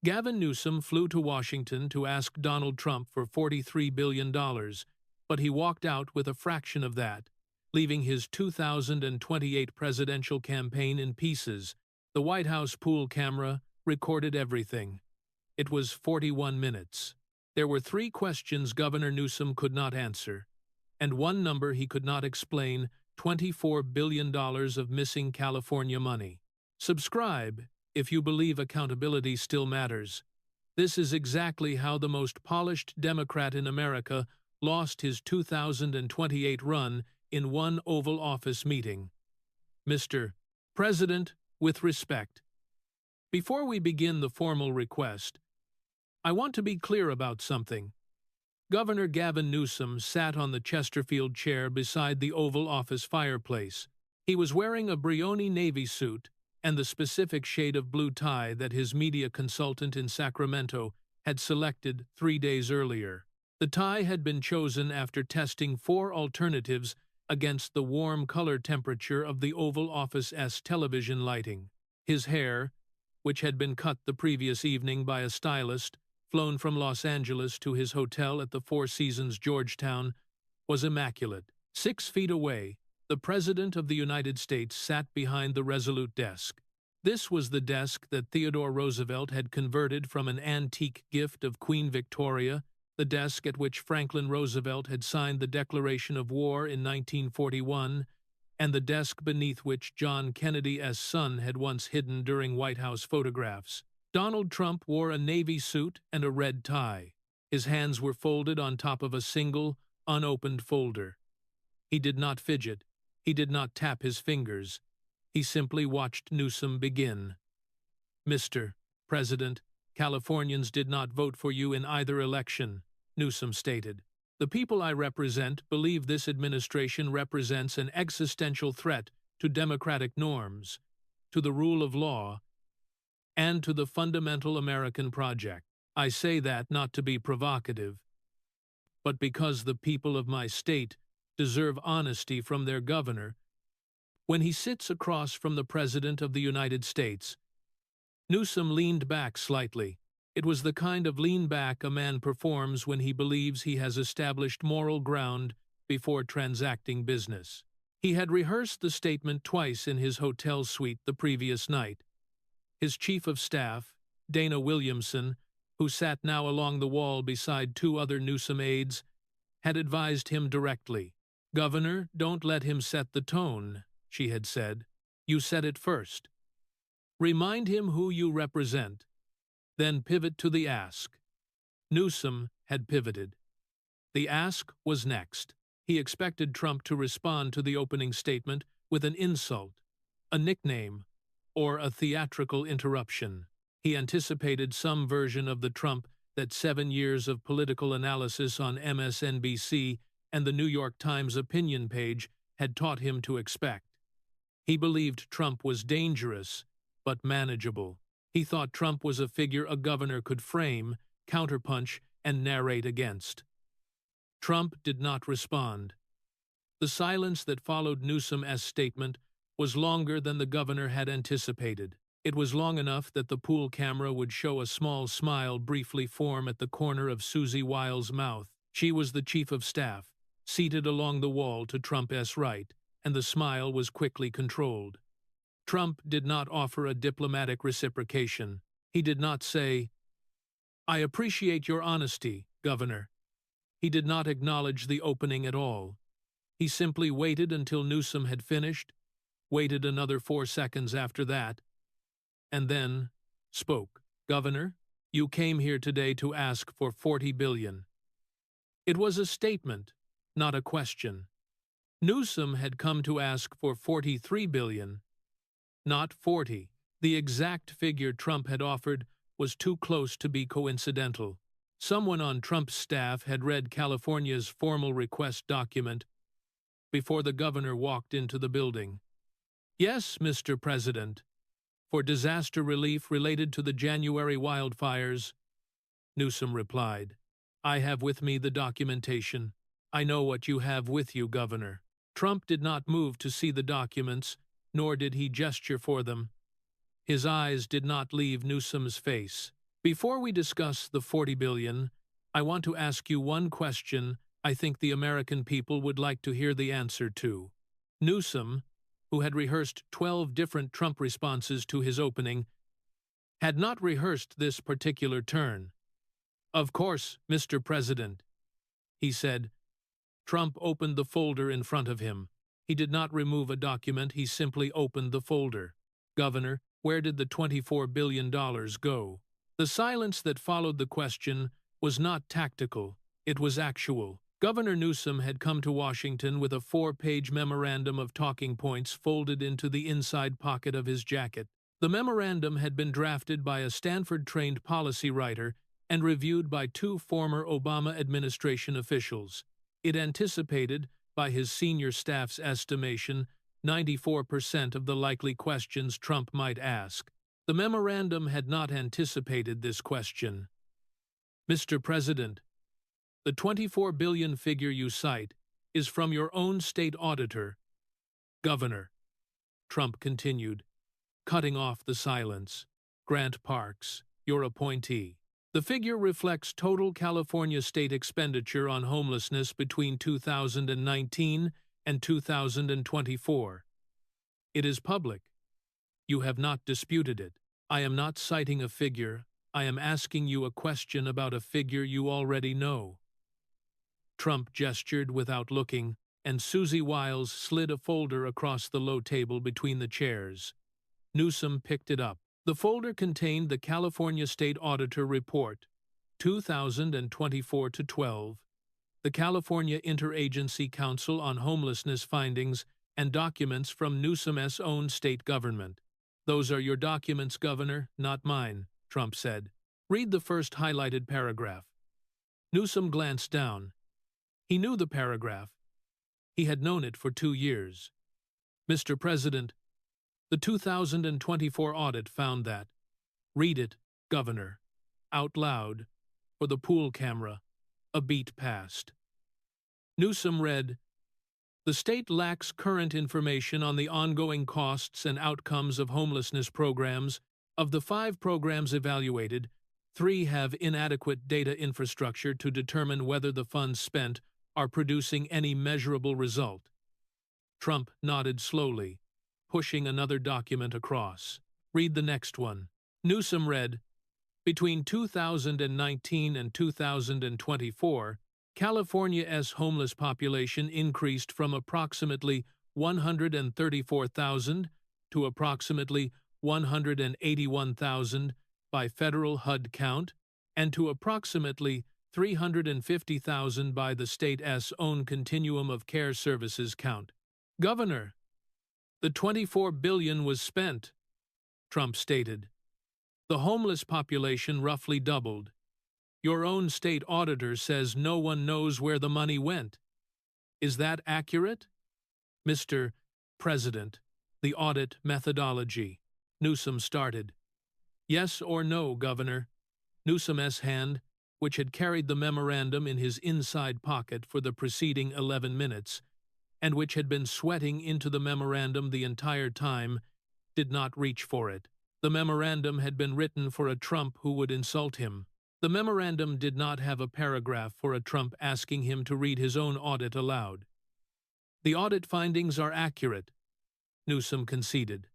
Gavin Newsom flew to Washington to ask Donald Trump for $43 billion, but he walked out with a fraction of that, leaving his 2028 presidential campaign in pieces. The White House pool camera recorded everything. It was 41 minutes. There were 3 questions Governor Newsom could not answer, and one number he could not explain: $24 billion of missing California money. Subscribe if you believe accountability still matters. This is exactly how the most polished Democrat in America lost his 2028 run in one Oval Office meeting. Mr. President, with respect. Before we begin the formal request, I want to be clear about something. Governor Gavin Newsom sat on the Chesterfield chair beside the Oval Office fireplace. He was wearing a Brioni Navy suit and the specific shade of blue tie that his media consultant in Sacramento had selected 3 days earlier. The tie had been chosen after testing 4 alternatives against the warm color temperature of the Oval Office's television lighting. His hair, which had been cut the previous evening by a stylist, flown from Los Angeles to his hotel at the Four Seasons Georgetown, was immaculate. 6 feet away, the President of the United States sat behind the resolute desk. This was the desk that Theodore Roosevelt had converted from an antique gift of Queen Victoria, the desk at which Franklin Roosevelt had signed the Declaration of War in 1941, and the desk beneath which John Kennedy's son had once hidden during White House photographs. Donald Trump wore a navy suit and a red tie. His hands were folded on top of a single, unopened folder. He did not fidget. He did not tap his fingers. He simply watched Newsom begin. Mr. President, Californians did not vote for you in either election, Newsom stated. The people I represent believe this administration represents an existential threat to democratic norms, to the rule of law, and to the fundamental American project. I say that not to be provocative, but because the people of my state deserve honesty from their governor. When he sits across from the President of the United States, Newsom leaned back slightly. It was the kind of lean back a man performs when he believes he has established moral ground before transacting business. He had rehearsed the statement twice in his hotel suite the previous night. His chief of staff, Dana Williamson, who sat now along the wall beside 2 other Newsom aides, had advised him directly. "Governor, don't let him set the tone," she had said. "You set it first. Remind him who you represent. Then pivot to the ask." Newsom had pivoted. The ask was next. He expected Trump to respond to the opening statement with an insult, a nickname, or a theatrical interruption. He anticipated some version of the Trump that 7 years of political analysis on MSNBC and the New York Times opinion page had taught him to expect. He believed Trump was dangerous, but manageable. He thought Trump was a figure a governor could frame, counterpunch, and narrate against. Trump did not respond. The silence that followed Newsom's statement was longer than the governor had anticipated. It was long enough that the pool camera would show a small smile briefly form at the corner of Susie Wiles' mouth. She was the chief of staff, seated along the wall to Trump's right, and the smile was quickly controlled. Trump did not offer a diplomatic reciprocation. He did not say, "I appreciate your honesty, Governor." He did not acknowledge the opening at all. He simply waited until Newsom had finished, waited another 4 seconds after that, and then spoke. "Governor, you came here today to ask for $40 billion. It was a statement, not a question. Newsom had come to ask for $43 billion, not 40. The exact figure Trump had offered was too close to be coincidental. Someone on Trump's staff had read California's formal request document before the governor walked into the building. "Yes, Mr. President. For disaster relief related to the January wildfires," Newsom replied. "I have with me the documentation. I know what you have with you, Governor." Trump did not move to see the documents, nor did he gesture for them. His eyes did not leave Newsom's face. Before we discuss the 40 billion, I want to ask you one question I think the American people would like to hear the answer to. Newsom, who had rehearsed 12 different Trump responses to his opening, had not rehearsed this particular turn. "Of course, Mr. President," he said. Trump opened the folder in front of him. He did not remove a document, he simply opened the folder. "Governor, where did the $24 billion go?" The silence that followed the question was not tactical, it was actual. Governor Newsom had come to Washington with a 4-page memorandum of talking points folded into the inside pocket of his jacket. The memorandum had been drafted by a Stanford-trained policy writer and reviewed by 2 former Obama administration officials. It anticipated, by his senior staff's estimation, 94% of the likely questions Trump might ask. The memorandum had not anticipated this question. "Mr. President, the 24 billion figure you cite is from your own state auditor." "Governor," Trump continued, cutting off the silence, "Grant Parks, your appointee. The figure reflects total California state expenditure on homelessness between 2019 and 2024. It is public. You have not disputed it. I am not citing a figure. I am asking you a question about a figure you already know." Trump gestured without looking, and Susie Wiles slid a folder across the low table between the chairs. Newsom picked it up. The folder contained the California State Auditor Report, 2024-12, the California Interagency Council on Homelessness findings, and documents from Newsom's own state government. "Those are your documents, Governor, not mine," Trump said. "Read the first highlighted paragraph." Newsom glanced down. He knew the paragraph. He had known it for 2 years. "Mr. President, the 2024 audit found that." "Read it, Governor, out loud, for the pool camera." A beat passed. Newsom read, "The state lacks current information on the ongoing costs and outcomes of homelessness programs. Of the 5 programs evaluated, 3 have inadequate data infrastructure to determine whether the funds spent are producing any measurable result." Trump nodded slowly, pushing another document across. "Read the next one." Newsom read, "Between 2019 and 2024, California's homeless population increased from approximately 134,000 to approximately 181,000 by federal HUD count, and to approximately 350,000 by the state's own Continuum of Care Services count." "Governor, the 24 billion was spent," Trump stated. "The homeless population roughly doubled. Your own state auditor says no one knows where the money went. Is that accurate?" "Mr. President, the audit methodology," Newsom started. "Yes or no, Governor?" Newsom's hand, which had carried the memorandum in his inside pocket for the preceding 11 minutes, and which had been sweating into the memorandum the entire time, did not reach for it. The memorandum had been written for a Trump who would insult him. The memorandum did not have a paragraph for a Trump asking him to read his own audit aloud. "The audit findings are accurate," Newsom conceded.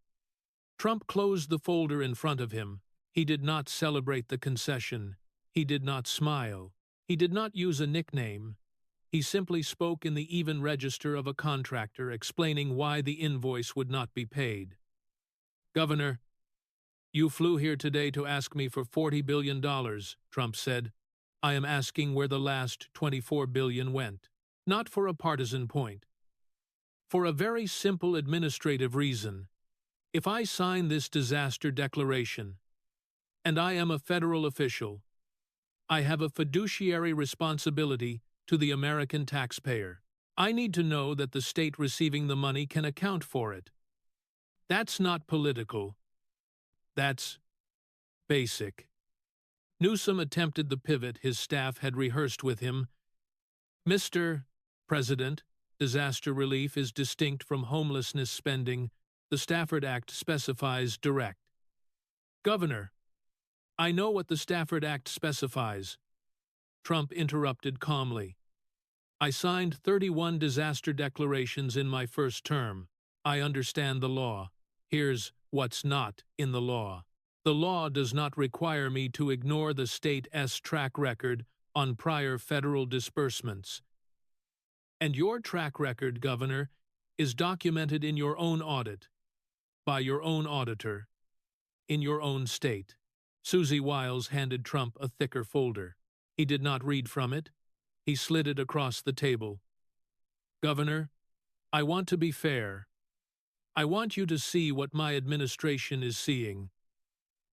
Trump closed the folder in front of him. He did not celebrate the concession. He did not smile. He did not use a nickname. He simply spoke in the even register of a contractor, explaining why the invoice would not be paid. "Governor, you flew here today to ask me for $40 billion, Trump said. "I am asking where the last 24 billion went. Not for a partisan point. For a very simple administrative reason. If I sign this disaster declaration, and I am a federal official, I have a fiduciary responsibility to the American taxpayer. I need to know that the state receiving the money can account for it. That's not political. That's basic." Newsom attempted the pivot his staff had rehearsed with him. "Mr. President, disaster relief is distinct from homelessness spending. The Stafford Act specifies direct." "Governor, I know what the Stafford Act specifies. Trump interrupted calmly. I signed 31 disaster declarations in my first term. I understand the law. Here's what's not in the law. The law does not require me to ignore the state's track record on prior federal disbursements. And your track record, Governor, is documented in your own audit, by your own auditor, in your own state. Susie Wiles handed Trump a thicker folder. He did not read from it. He slid it across the table. Governor, I want to be fair. I want you to see what my administration is seeing,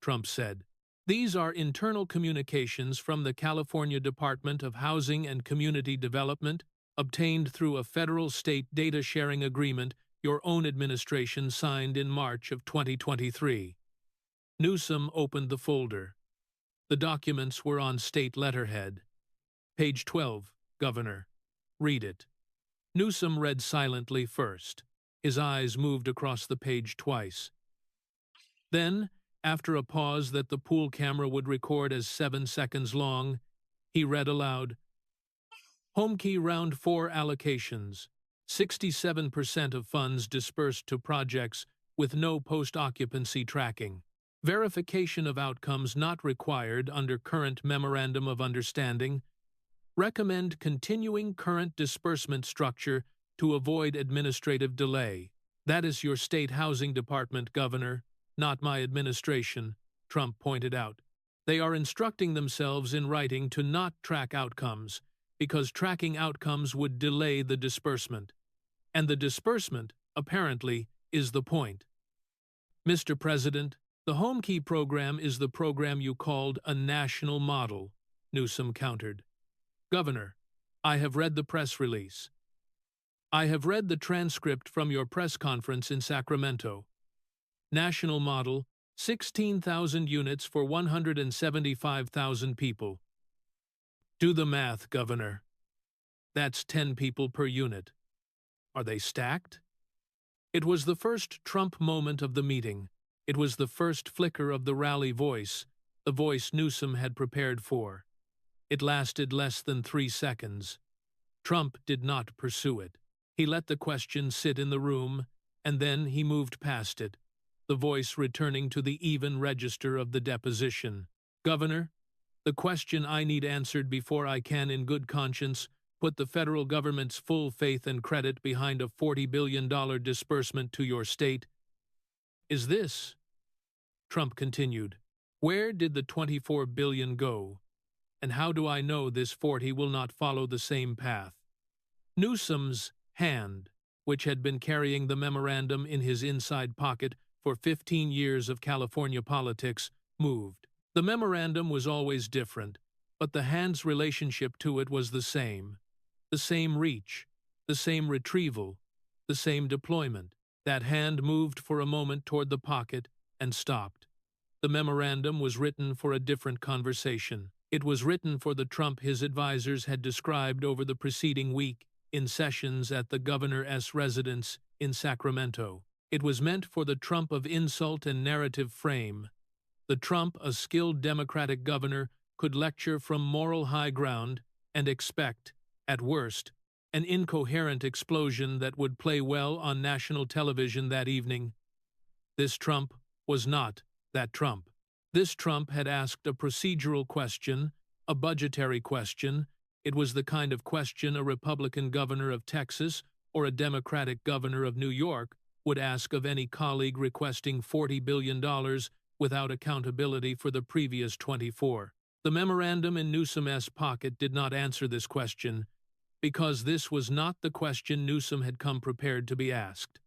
Trump said. These are internal communications from the California Department of Housing and Community Development, obtained through a federal-state data-sharing agreement your own administration signed in March of 2023. Newsom opened the folder. The documents were on state letterhead. Page 12, Governor. Read it. Newsom read silently first. His eyes moved across the page twice. Then, after a pause that the pool camera would record as 7 seconds long, he read aloud, Home Key Round 4 allocations. 67% of funds dispersed to projects with no post-occupancy tracking. Verification of outcomes not required under current Memorandum of Understanding. Recommend continuing current disbursement structure to avoid administrative delay. That is your state housing department, Governor, not my administration, Trump pointed out. They are instructing themselves in writing to not track outcomes, because tracking outcomes would delay the disbursement. And the disbursement, apparently, is the point. Mr. President, the Home Key program is the program you called a national model, Newsom countered. Governor, I have read the press release. I have read the transcript from your press conference in Sacramento. National model, 16,000 units for 175,000 people. Do the math, Governor. That's 10 people per unit. Are they stacked? It was the first Trump moment of the meeting. It was the first flicker of the rally voice, the voice Newsom had prepared for. It lasted less than 3 seconds. Trump did not pursue it. He let the question sit in the room, and then he moved past it, the voice returning to the even register of the deposition. Governor, the question I need answered before I can in good conscience put the federal government's full faith and credit behind a $40 billion disbursement to your state is this. Trump continued, where did the $24 billion go? And how do I know this 40 will not follow the same path? Newsom's hand, which had been carrying the memorandum in his inside pocket for 15 years of California politics, moved. The memorandum was always different, but the hand's relationship to it was the same reach, the same retrieval, the same deployment. That hand moved for a moment toward the pocket and stopped. The memorandum was written for a different conversation. It was written for the Trump his advisors had described over the preceding week in sessions at the governor's residence in Sacramento. It was meant for the Trump of insult and narrative frame. The Trump, a skilled Democratic governor, could lecture from moral high ground and expect, at worst, an incoherent explosion that would play well on national television that evening. This Trump was not that Trump. This Trump had asked a procedural question, a budgetary question. It was the kind of question a Republican governor of Texas or a Democratic governor of New York would ask of any colleague requesting $40 billion without accountability for the previous 24. The memorandum in Newsom's pocket did not answer this question, because this was not the question Newsom had come prepared to be asked.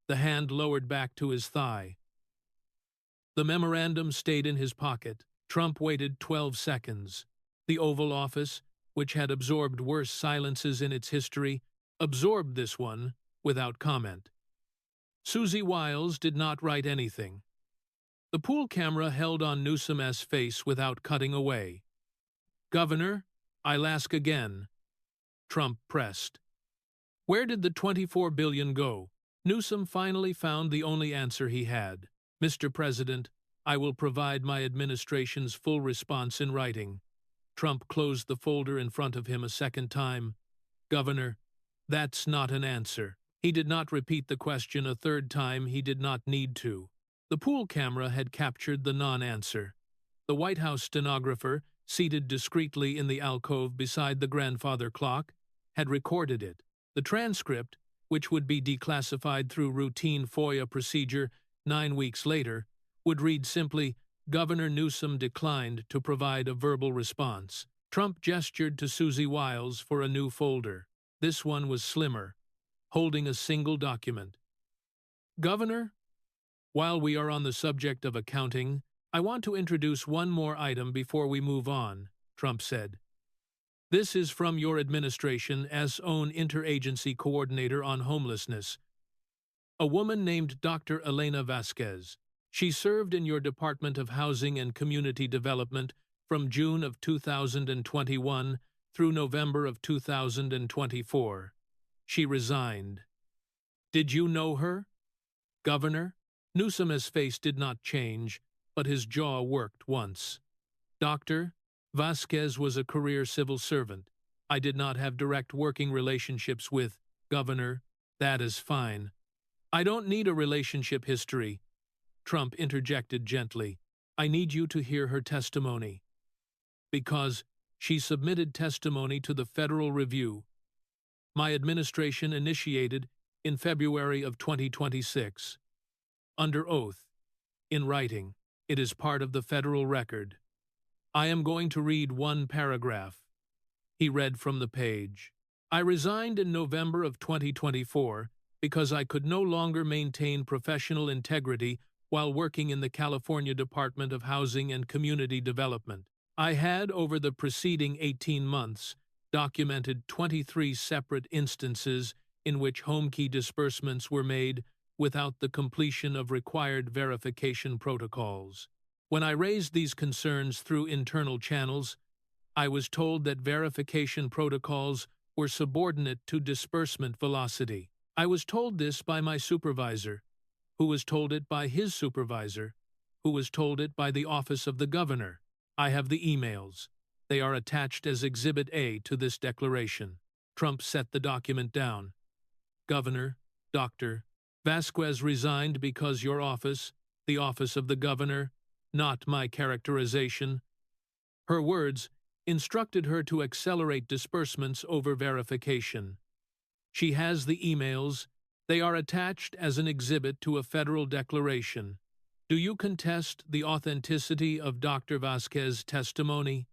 The hand lowered back to his thigh. The memorandum stayed in his pocket. Trump waited 12 seconds. The Oval Office, which had absorbed worse silences in its history, absorbed this one without comment. Susie Wiles did not write anything. The pool camera held on Newsom's face without cutting away. Governor, I'll ask again. Trump pressed. Where did the $24 billion go? Newsom finally found the only answer he had. Mr. President, I will provide my administration's full response in writing. Trump closed the folder in front of him a second time. Governor, that's not an answer. He did not repeat the question a third time. He did not need to. The pool camera had captured the non-answer. The White House stenographer, seated discreetly in the alcove beside the grandfather clock, had recorded it. The transcript, which would be declassified through routine FOIA procedure 9 weeks later, would read simply, Governor Newsom declined to provide a verbal response. Trump gestured to Susie Wiles for a new folder. This one was slimmer, holding a single document. Governor, while we are on the subject of accounting, I want to introduce one more item before we move on, Trump said. This is from your administration as own interagency coordinator on homelessness, a woman named Dr. Elena Vasquez. She served in your Department of Housing and Community Development from June of 2021 through November of 2024. She resigned. Did you know her? Governor? Newsom's face did not change, but his jaw worked once. Dr. Vasquez was a career civil servant. I did not have direct working relationships with, Governor. That is fine. I don't need a relationship history. Trump interjected gently. I need you to hear her testimony. Because she submitted testimony to the Federal Review. My administration initiated in February of 2026. Under oath. In writing. It is part of the federal record. I am going to read one paragraph. He read from the page. I resigned in November of 2024 because I could no longer maintain professional integrity while working in the California Department of Housing and Community Development. I had, over the preceding 18 months, documented 23 separate instances in which home key disbursements were made without the completion of required verification protocols. When I raised these concerns through internal channels, I was told that verification protocols were subordinate to disbursement velocity. I was told this by my supervisor, who was told it by his supervisor, who was told it by the office of the governor. I have the emails. They are attached as Exhibit A to this declaration. Trump set the document down. Governor, Dr. Vasquez resigned because your office, the office of the governor, not my characterization, her words, instructed her to accelerate disbursements over verification. She has the emails. They are attached as an exhibit to a federal declaration. Do you contest the authenticity of Dr. Vasquez's testimony?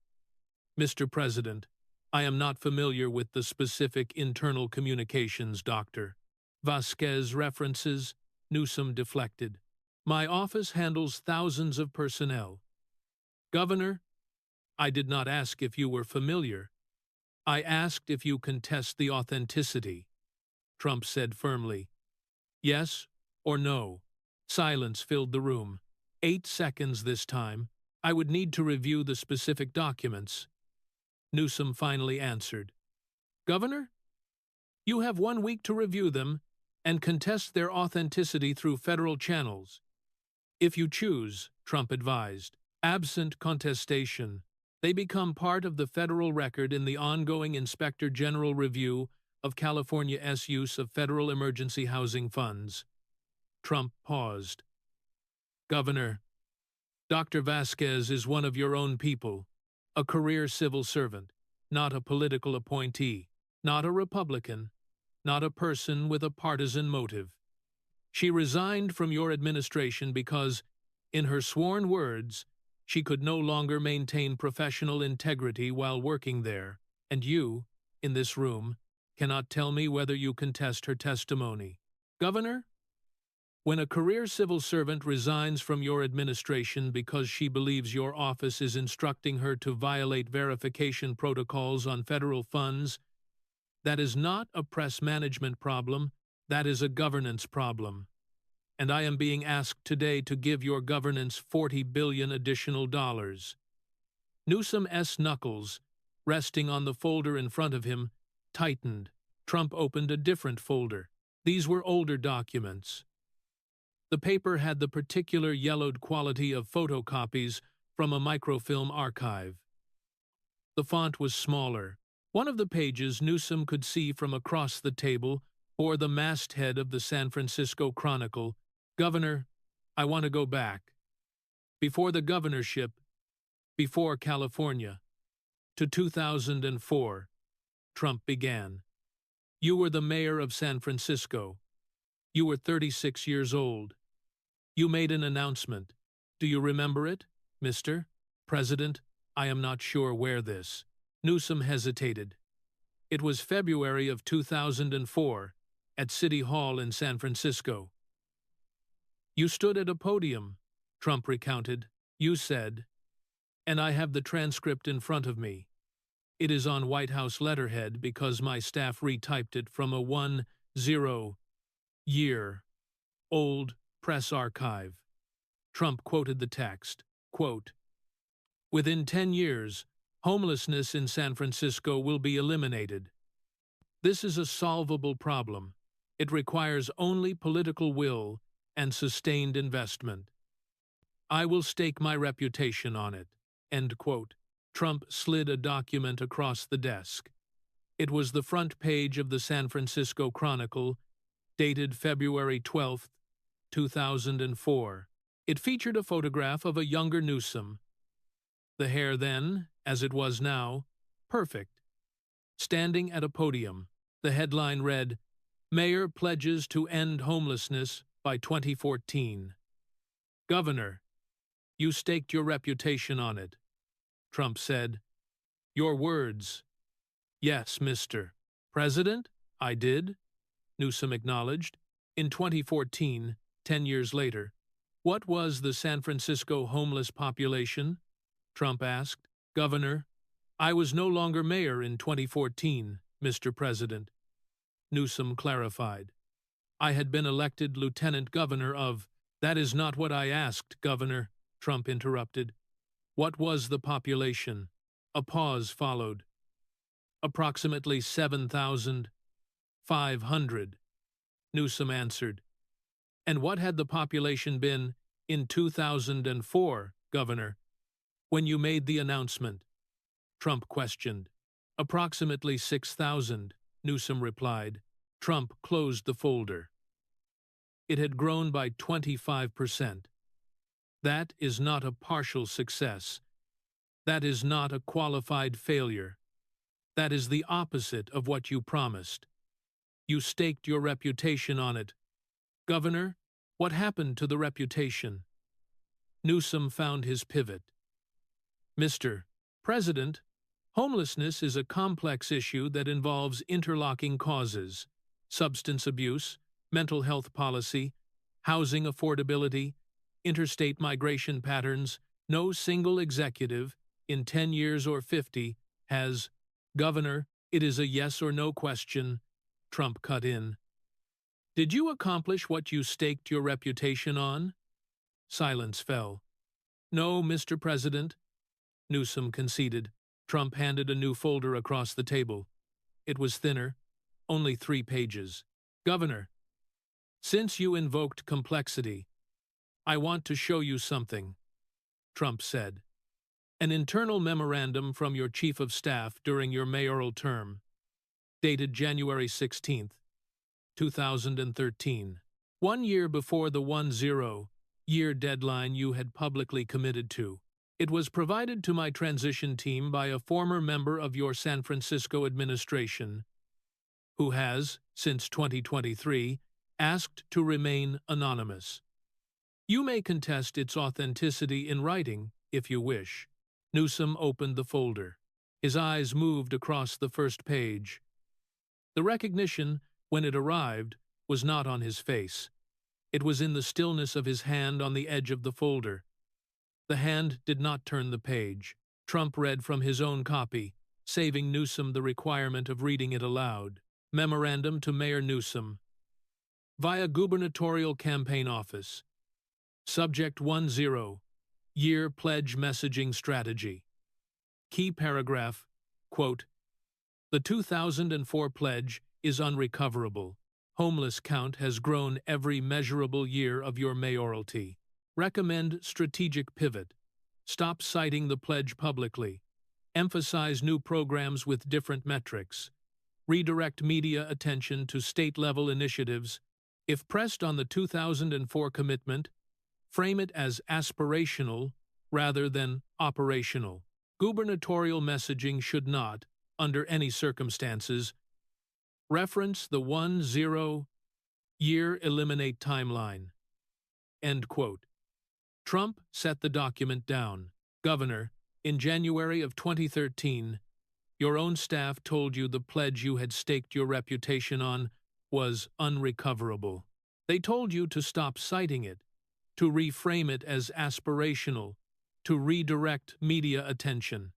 Mr. President, I am not familiar with the specific internal communications Dr. Vasquez references. Newsom deflected. My office handles thousands of personnel. Governor, I did not ask if you were familiar. I asked if you contest the authenticity. Trump said firmly. Yes or no? Silence filled the room. 8 seconds this time. I would need to review the specific documents. Newsom finally answered. Governor, you have 1 week to review them and contest their authenticity through federal channels. If you choose, Trump advised, absent contestation, they become part of the federal record in the ongoing Inspector General review of California's use of federal emergency housing funds. Trump paused. Governor, Dr. Vasquez is one of your own people, a career civil servant, not a political appointee, not a Republican, not a person with a partisan motive. She resigned from your administration because, in her sworn words, she could no longer maintain professional integrity while working there, and you, in this room, cannot tell me whether you contest her testimony. Governor, when a career civil servant resigns from your administration because she believes your office is instructing her to violate verification protocols on federal funds, that is not a press management problem, that is a governance problem. And I am being asked today to give your governance $40 billion additional dollars. Newsom's knuckles, resting on the folder in front of him, tightened. Trump opened a different folder. These were older documents. The paper had the particular yellowed quality of photocopies from a microfilm archive. The font was smaller. One of the pages Newsom could see from across the table bore the masthead of the San Francisco Chronicle, "Governor, I want to go back. Before the governorship, before California, to 2004, Trump began. You were the mayor of San Francisco. You were 36 years old. You made an announcement. Do you remember it, Mr. President? I am not sure where this." Newsom hesitated. It was February of 2004, at City Hall in San Francisco. "You stood at a podium," Trump recounted. "You said, and I have the transcript in front of me. It is on White House letterhead because my staff retyped it from a 10-year-old press archive." Trump quoted the text, quote, "Within 10 years, homelessness in San Francisco will be eliminated. This is a solvable problem. It requires only political will and sustained investment. I will stake my reputation on it." End quote. Trump slid a document across the desk. It was the front page of the San Francisco Chronicle, dated February 12, 2004. It featured a photograph of a younger Newsom. The hair then, as it was now, perfect. Standing at a podium, the headline read, "Mayor pledges to end homelessness by 2014. Governor, you staked your reputation on it." Trump said, "Your words." "Yes, Mr. President, I did," Newsom acknowledged. In 2014, 10 years later, what was the San Francisco homeless population? Trump asked. "Governor, I was no longer mayor in 2014, Mr. President," Newsom clarified. "I had been elected lieutenant governor of—" "That is not what I asked, Governor," Trump interrupted. "What was the population?" A pause followed. "Approximately 7,500, Newsom answered. "And what had the population been in 2004, Governor, when you made the announcement?" Trump questioned. "Approximately 6,000, Newsom replied. Trump closed the folder. It had grown by 25%. That is not a partial success. That is not a qualified failure. That is the opposite of what you promised. You staked your reputation on it. Governor, what happened to the reputation?" Newsom found his pivot. "Mr. President, homelessness is a complex issue that involves interlocking causes: substance abuse, mental health policy, housing affordability, interstate migration patterns. No single executive, in 10 years or 50, has—" "Governor, it is a yes or no question," Trump cut in. "Did you accomplish what you staked your reputation on?" Silence fell. "No, Mr. President," Newsom conceded. Trump handed a new folder across the table. It was thinner, only 3 pages. "Governor, since you invoked complexity, I want to show you something," Trump said. "An internal memorandum from your chief of staff during your mayoral term, dated January 16, 2013, 1 year before the 10-year deadline you had publicly committed to. It was provided to my transition team by a former member of your San Francisco administration, who has, since 2023, asked to remain anonymous. You may contest its authenticity in writing, if you wish." Newsom opened the folder. His eyes moved across the first page. The recognition, when it arrived, was not on his face. It was in the stillness of his hand on the edge of the folder. The hand did not turn the page. Trump read from his own copy, saving Newsom the requirement of reading it aloud. Memorandum to Mayor Newsom. Via Gubernatorial Campaign Office. Subject 10-year pledge messaging strategy. Key paragraph, quote, "The 2004 pledge is unrecoverable. homeless count has grown every measurable year of your mayoralty. Recommend strategic pivot. Stop citing the pledge publicly. Emphasize new programs with different metrics. Redirect media attention to state-level initiatives. If pressed on the 2004 commitment, frame it as aspirational rather than operational. Gubernatorial messaging should not, under any circumstances, reference the 10-year eliminate timeline. End quote. Trump set the document down. Governor, in January of 2013, your own staff told you the pledge you had staked your reputation on was unrecoverable. They told you to stop citing it, to reframe it as aspirational, to redirect media attention,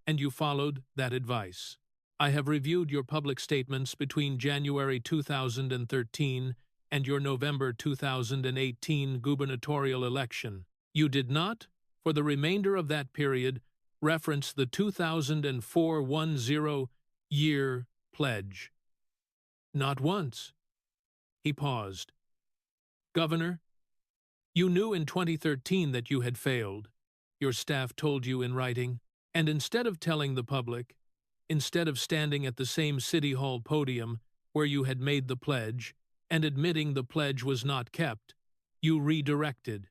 and you followed that advice. I have reviewed your public statements between January 2013 and your November 2018 gubernatorial election. You did not, for the remainder of that period, reference the 2004 10-year pledge. Not once. He paused. Governor, you knew in 2013 that you had failed. Your staff told you in writing, and instead of telling the public, instead of standing at the same City Hall podium where you had made the pledge and admitting the pledge was not kept, you redirected,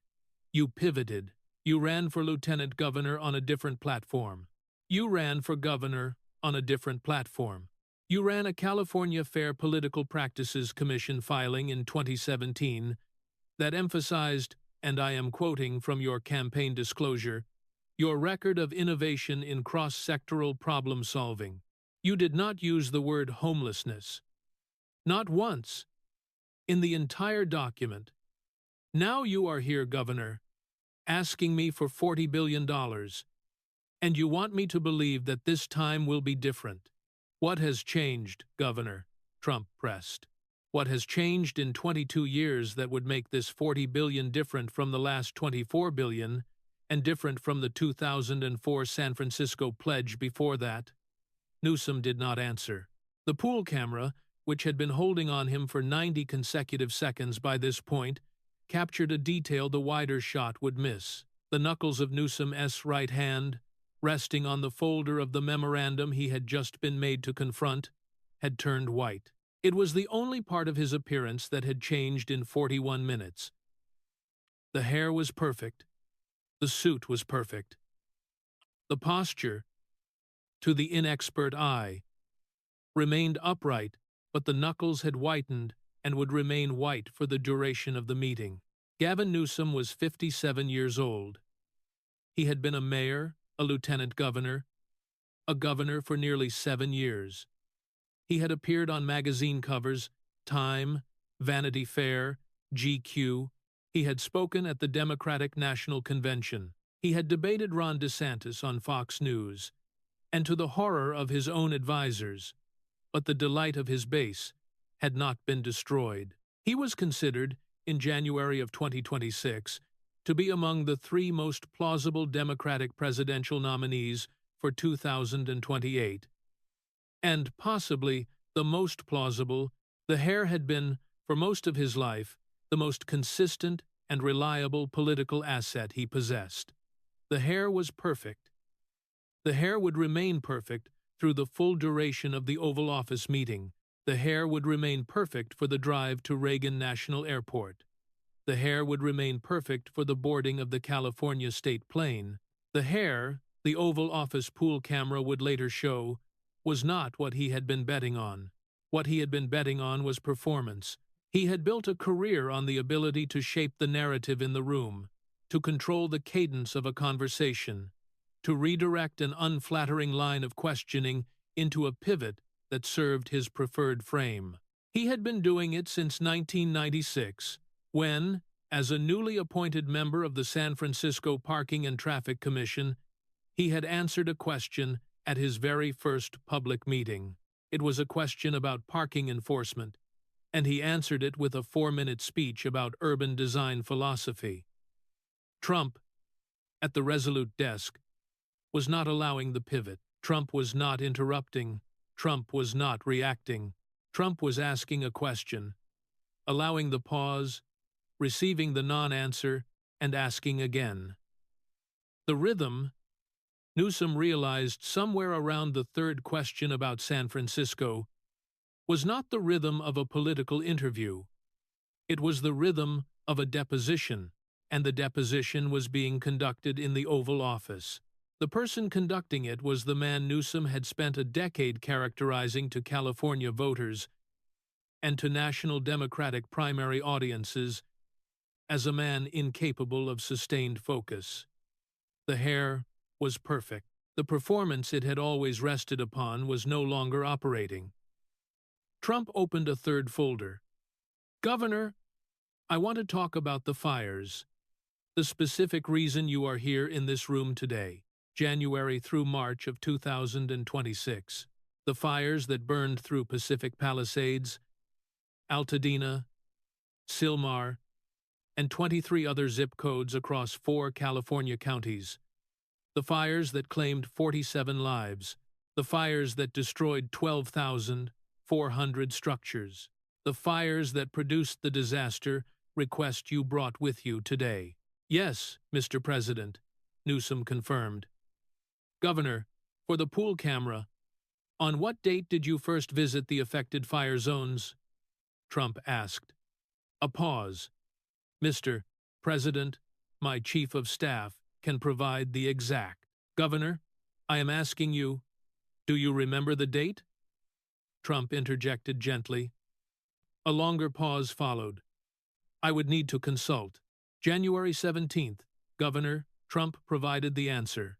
you pivoted, you ran for lieutenant governor on a different platform. You ran for governor on a different platform. You ran a California Fair Political Practices Commission filing in 2017 that emphasized, and I am quoting from your campaign disclosure, your record of innovation in cross-sectoral problem-solving. You did not use the word homelessness. Not once. In the entire document. Now you are here, Governor, asking me for $40 billion, and you want me to believe that this time will be different. What has changed, Governor? Trump pressed. What has changed in 22 years that would make this $40 billion different from the last $24 billion and different from the 2004 San Francisco pledge before that? Newsom did not answer. The pool camera, which had been holding on him for 90 consecutive seconds by this point, captured a detail the wider shot would miss. The knuckles of Newsom's right hand, resting on the folder of the memorandum he had just been made to confront, had turned white. It was the only part of his appearance that had changed in 41 minutes. The hair was perfect. The suit was perfect. The posture, to the inexpert eye, remained upright, but the knuckles had whitened and would remain white for the duration of the meeting. Gavin Newsom was 57 years old. He had been a mayor, a lieutenant governor, a governor for nearly 7 years. He had appeared on magazine covers, Time, Vanity Fair, GQ. He had spoken at the Democratic National Convention. He had debated Ron DeSantis on Fox News, and to the horror of his own advisers, but the delight of his base, had not been destroyed. He was considered, in January of 2026, to be among the 3 most plausible Democratic presidential nominees for 2028. And possibly the most plausible, the hair had been, for most of his life, the most consistent and reliable political asset he possessed. The hair was perfect. The hair would remain perfect through the full duration of the Oval Office meeting. The hair would remain perfect for the drive to Reagan National Airport. The hair would remain perfect for the boarding of the California State plane. The hair, the Oval Office pool camera would later show, was not what he had been betting on. What he had been betting on was performance. He had built a career on the ability to shape the narrative in the room, to control the cadence of a conversation, to redirect an unflattering line of questioning into a pivot that served his preferred frame. He had been doing it since 1996, when, as a newly appointed member of the San Francisco Parking and Traffic Commission, he had answered a question at his very first public meeting. It was a question about parking enforcement, and he answered it with a 4-minute speech about urban design philosophy. Trump, at the resolute desk, was not allowing the pivot. Trump was not interrupting. Trump was not reacting. Trump was asking a question, allowing the pause, receiving the non-answer, and asking again. The rhythm, Newsom realized somewhere around the third question about San Francisco, was not the rhythm of a political interview. It was the rhythm of a deposition, and the deposition was being conducted in the Oval Office. The person conducting it was the man Newsom had spent a decade characterizing to California voters and to national Democratic primary audiences as a man incapable of sustained focus. The hair was perfect. The performance it had always rested upon was no longer operating. Trump opened a third folder. Governor, I want to talk about the fires. The specific reason you are here in this room today, January through March of 2026. The fires that burned through Pacific Palisades, Altadena, Sylmar, and 23 other zip codes across 4 California counties. The fires that claimed 47 lives. The fires that destroyed 12,400 structures. The fires that produced the disaster request you brought with you today. Yes, Mr. President, Newsom confirmed. Governor, for the pool camera, on what date did you first visit the affected fire zones? Trump asked. A pause. Mr. President, my Chief of Staff can provide the exact. Governor, I am asking you, do you remember the date? Trump interjected gently. A longer pause followed. I would need to consult. January 17th, Governor, Trump provided the answer.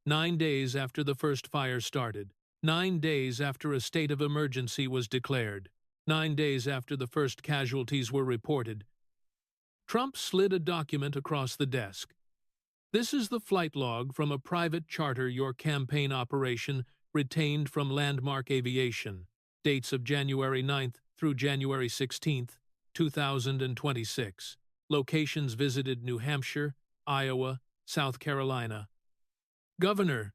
9 days after the first fire started. 9 days after a state of emergency was declared. 9 days after the first casualties were reported. Trump slid a document across the desk. This is the flight log from a private charter your campaign operation retained from Landmark Aviation. Dates of January 9th through January 16th, 2026. Locations visited: New Hampshire, Iowa, South Carolina. Governor,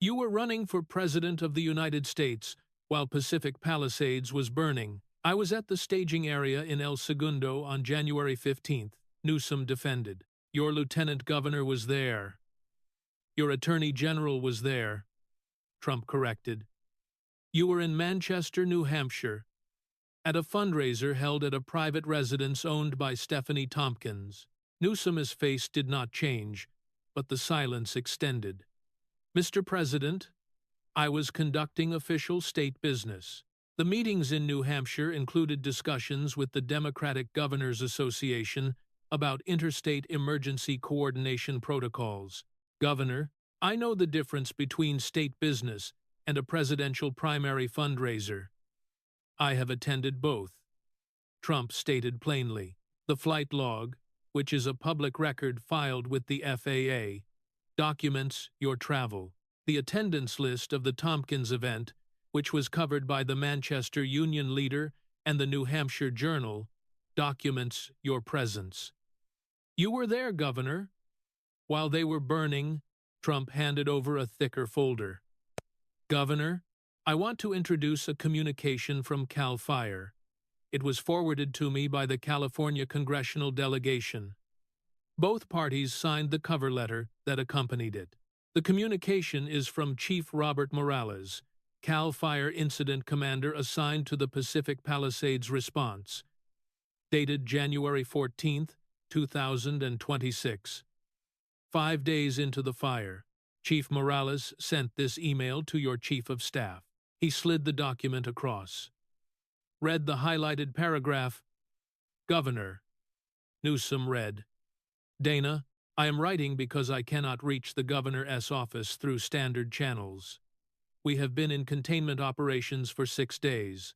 you were running for President of the United States while Pacific Palisades was burning. I was at the staging area in El Segundo on January 15th, Newsom defended. Your Lieutenant Governor was there. Your Attorney General was there, Trump corrected. You were in Manchester, New Hampshire, at a fundraiser held at a private residence owned by Stephanie Tompkins. Newsom's face did not change, but the silence extended. Mr. President, I was conducting official state business. The meetings in New Hampshire included discussions with the Democratic Governors Association about interstate emergency coordination protocols. Governor, I know the difference between state business and a presidential primary fundraiser. I have attended both. Trump stated plainly. The flight log, which is a public record filed with the FAA, documents your travel. The attendance list of the Tompkins event, which was covered by the Manchester Union Leader and the New Hampshire Journal, documents your presence. You were there, Governor. While they were burning, Trump handed over a thicker folder. Governor, I want to introduce a communication from CAL FIRE. It was forwarded to me by the California congressional delegation. Both parties signed the cover letter that accompanied it. The communication is from Chief Robert Morales, CAL FIRE Incident Commander assigned to the Pacific Palisades response, dated January 14, 2026. 5 days into the fire, Chief Morales sent this email to your Chief of Staff. He slid the document across. Read the highlighted paragraph. Governor, Newsom read. Dana, I am writing because I cannot reach the Governor's office through standard channels. We have been in containment operations for 6 days.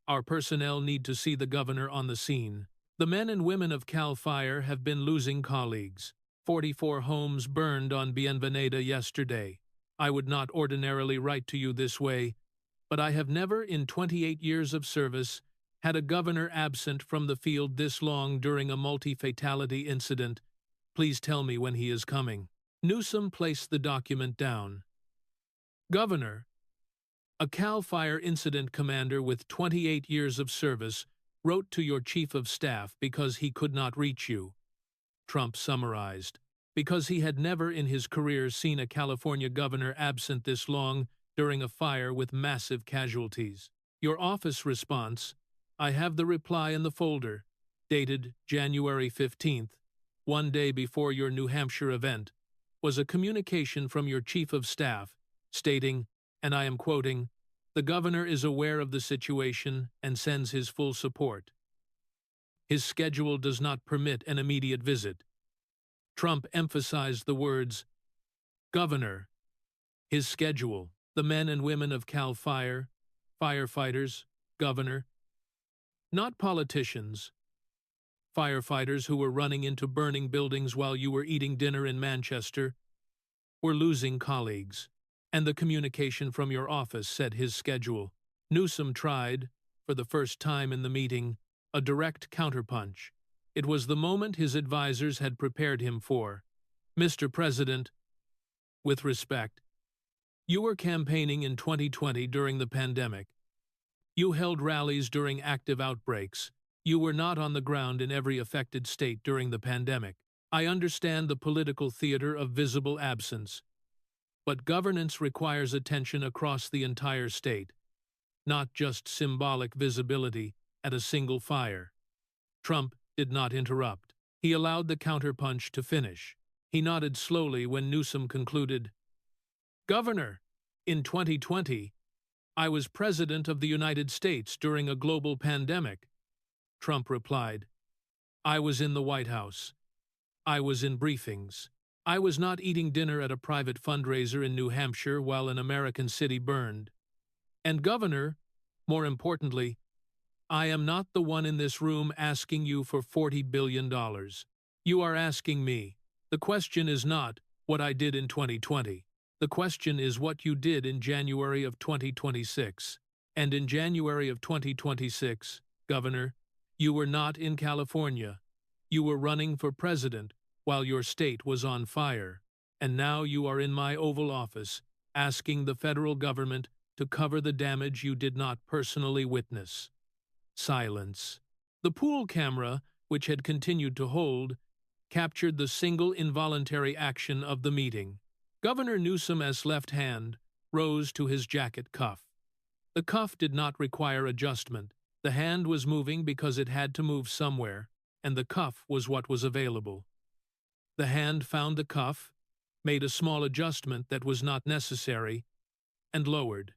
Our personnel need to see the Governor on the scene. The men and women of CAL FIRE have been losing colleagues. 44 homes burned on Bienvenida yesterday. I would not ordinarily write to you this way, but I have never in 28 years of service had a governor absent from the field this long during a multi-fatality incident. Please tell me when he is coming. Newsom placed the document down. Governor, a CAL FIRE incident commander with 28 years of service wrote to your chief of staff because he could not reach you. Trump summarized. Because he had never in his career seen a California governor absent this long during a fire with massive casualties. Your office response, I have the reply in the folder, dated January 15th, one day before your New Hampshire event, was a communication from your chief of staff stating, and I am quoting, the governor is aware of the situation and sends his full support. His schedule does not permit an immediate visit. Trump emphasized the words, governor, his schedule, the men and women of Cal Fire, firefighters, governor, not politicians, firefighters who were running into burning buildings while you were eating dinner in Manchester, were losing colleagues, and the communication from your office said his schedule. Newsom tried, for the first time in the meeting, a direct counterpunch. It was the moment his advisers had prepared him for. Mr. President, with respect, you were campaigning in 2020 during the pandemic. You held rallies during active outbreaks. You were not on the ground in every affected state during the pandemic. I understand the political theater of visible absence. But governance requires attention across the entire state, not just symbolic visibility at a single fire. Trump did not interrupt. He allowed the counterpunch to finish. He nodded slowly when Newsom concluded, Governor, in 2020, I was President of the United States during a global pandemic. Trump replied, I was in the White House. I was in briefings. I was not eating dinner at a private fundraiser in New Hampshire while an American city burned. And Governor, more importantly, I am not the one in this room asking you for $40 billion. You are asking me. The question is not what I did in 2020. The question is what you did in January of 2026. And in January of 2026, Governor, you were not in California. You were running for president while your state was on fire. And now you are in my Oval Office asking the federal government to cover the damage you did not personally witness. Silence. The pool camera, which had continued to hold, captured the single involuntary action of the meeting. Governor Newsom's left hand rose to his jacket cuff. The cuff did not require adjustment. The hand was moving because it had to move somewhere, and the cuff was what was available. The hand found the cuff, made a small adjustment that was not necessary, and lowered.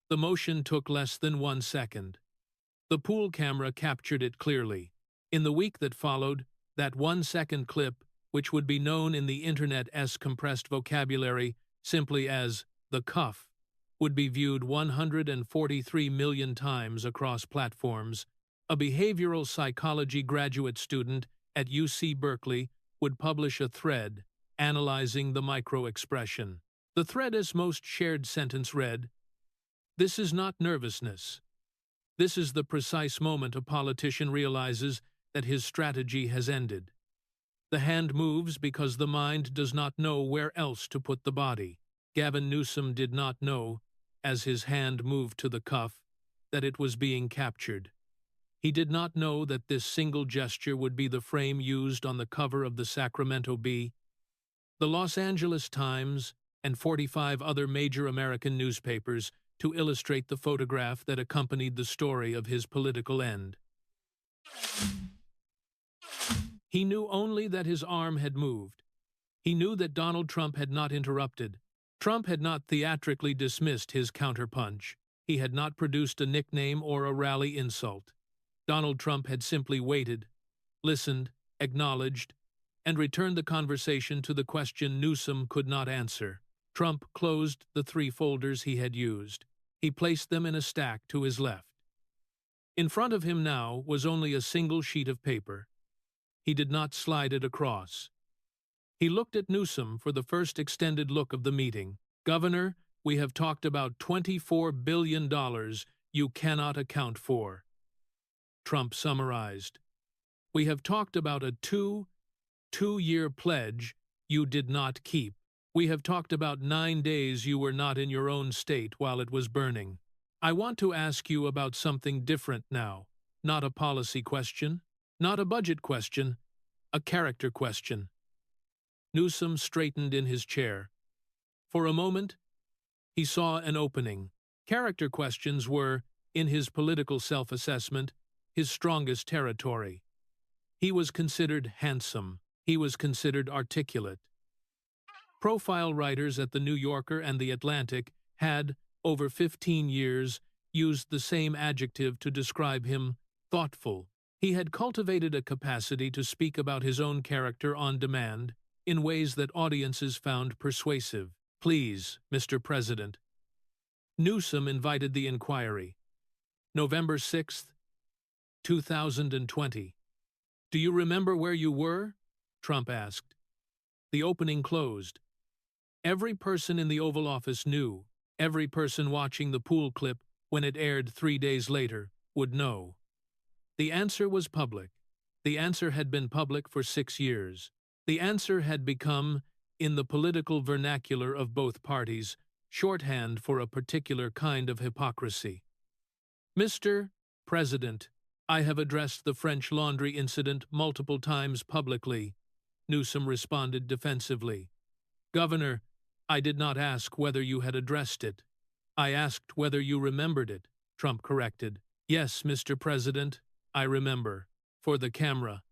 The motion took less than 1 second. The pool camera captured it clearly. In the week that followed, that 1-second clip, which would be known in the Internet's compressed vocabulary simply as the cuff, would be viewed 143 million times across platforms. A behavioral psychology graduate student at UC Berkeley would publish a thread analyzing the micro-expression. The thread's most shared sentence read, "This is not nervousness. This is the precise moment a politician realizes that his strategy has ended. The hand moves because the mind does not know where else to put the body." Gavin Newsom did not know, as his hand moved to the cuff, that it was being captured. He did not know that this single gesture would be the frame used on the cover of the Sacramento Bee, the Los Angeles Times, and 45 other major American newspapers to illustrate the photograph that accompanied the story of his political end. He knew only that his arm had moved. He knew that Donald Trump had not interrupted. Trump had not theatrically dismissed his counterpunch. He had not produced a nickname or a rally insult. Donald Trump had simply waited, listened, acknowledged, and returned the conversation to the question Newsom could not answer. Trump closed the 3 folders he had used. He placed them in a stack to his left. In front of him now was only a single sheet of paper. He did not slide it across. He looked at Newsom for the first extended look of the meeting. "Governor, we have talked about $24 billion you cannot account for." Trump summarized. "We have talked about a two-year pledge you did not keep. We have talked about 9 days you were not in your own state while it was burning. I want to ask you about something different now. not a policy question, not a budget question, a character question. Newsom straightened in his chair. For a moment, he saw an opening. Character questions were, in his political self-assessment, his strongest territory. He was considered handsome. He was considered articulate. Profile writers at The New Yorker and The Atlantic had, over 15 years, used the same adjective to describe him: thoughtful. He had cultivated a capacity to speak about his own character on demand in ways that audiences found persuasive. "Please, Mr. President." Newsom invited the inquiry. November 6, 2020. "Do you remember where you were?" Trump asked. The opening closed. Every person in the Oval Office knew. Every person watching the pool clip when it aired 3 days later would know. The answer was public. The answer had been public for 6 years. The answer had become, in the political vernacular of both parties, shorthand for a particular kind of hypocrisy. "Mr. President, I have addressed the French Laundry incident multiple times publicly," Newsom responded defensively. "Governor, I did not ask whether you had addressed it. I asked whether you remembered it," Trump corrected. "Yes, Mr. President, I remember. For the camera."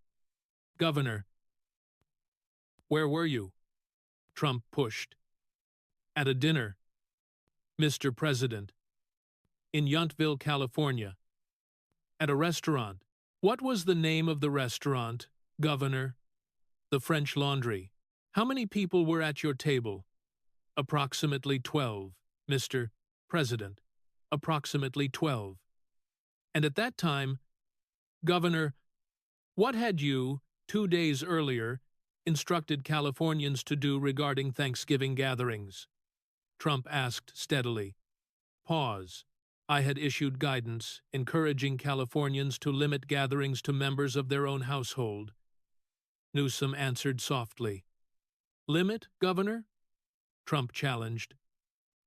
"Governor, where were you?" Trump pushed. "At a dinner, Mr. President. In Yountville, California. At a restaurant." "What was the name of the restaurant, Governor?" "The French Laundry." "How many people were at your table?" "Approximately 12, Mr. President. Approximately 12. And at that time, Governor, what had you, 2 days earlier, instructed Californians to do regarding Thanksgiving gatherings?" Trump asked steadily. Pause. "I had issued guidance encouraging Californians to limit gatherings to members of their own household." Newsom answered softly. "Limit, Governor?" Trump challenged.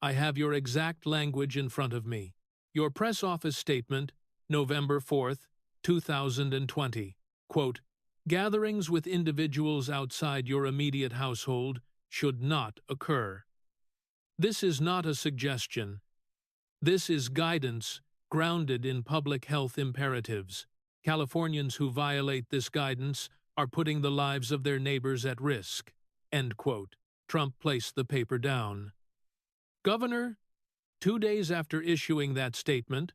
"I have your exact language in front of me. Your press office statement, November 4, 2020. Quote, 'Gatherings with individuals outside your immediate household should not occur.' This is not a suggestion. This is guidance grounded in public health imperatives. Californians who violate this guidance are putting the lives of their neighbors at risk." End quote. Trump placed the paper down. "Governor, 2 days after issuing that statement,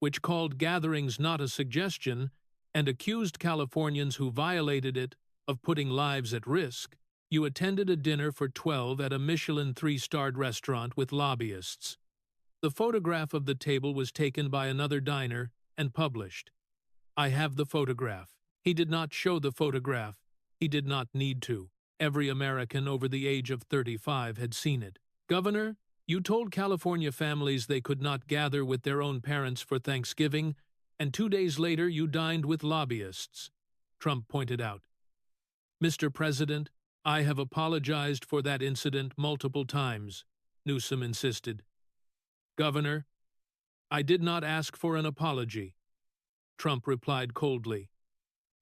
which called gatherings not a suggestion and accused Californians who violated it of putting lives at risk, you attended a dinner for 12 at a Michelin 3-starred restaurant with lobbyists. The photograph of the table was taken by another diner and published. I have the photograph." He did not show the photograph. He did not need to. Every American over the age of 35 had seen it. "Governor, you told California families they could not gather with their own parents for Thanksgiving, and 2 days later you dined with lobbyists," Trump pointed out. "Mr. President, I have apologized for that incident multiple times," Newsom insisted. "Governor, I did not ask for an apology," Trump replied coldly.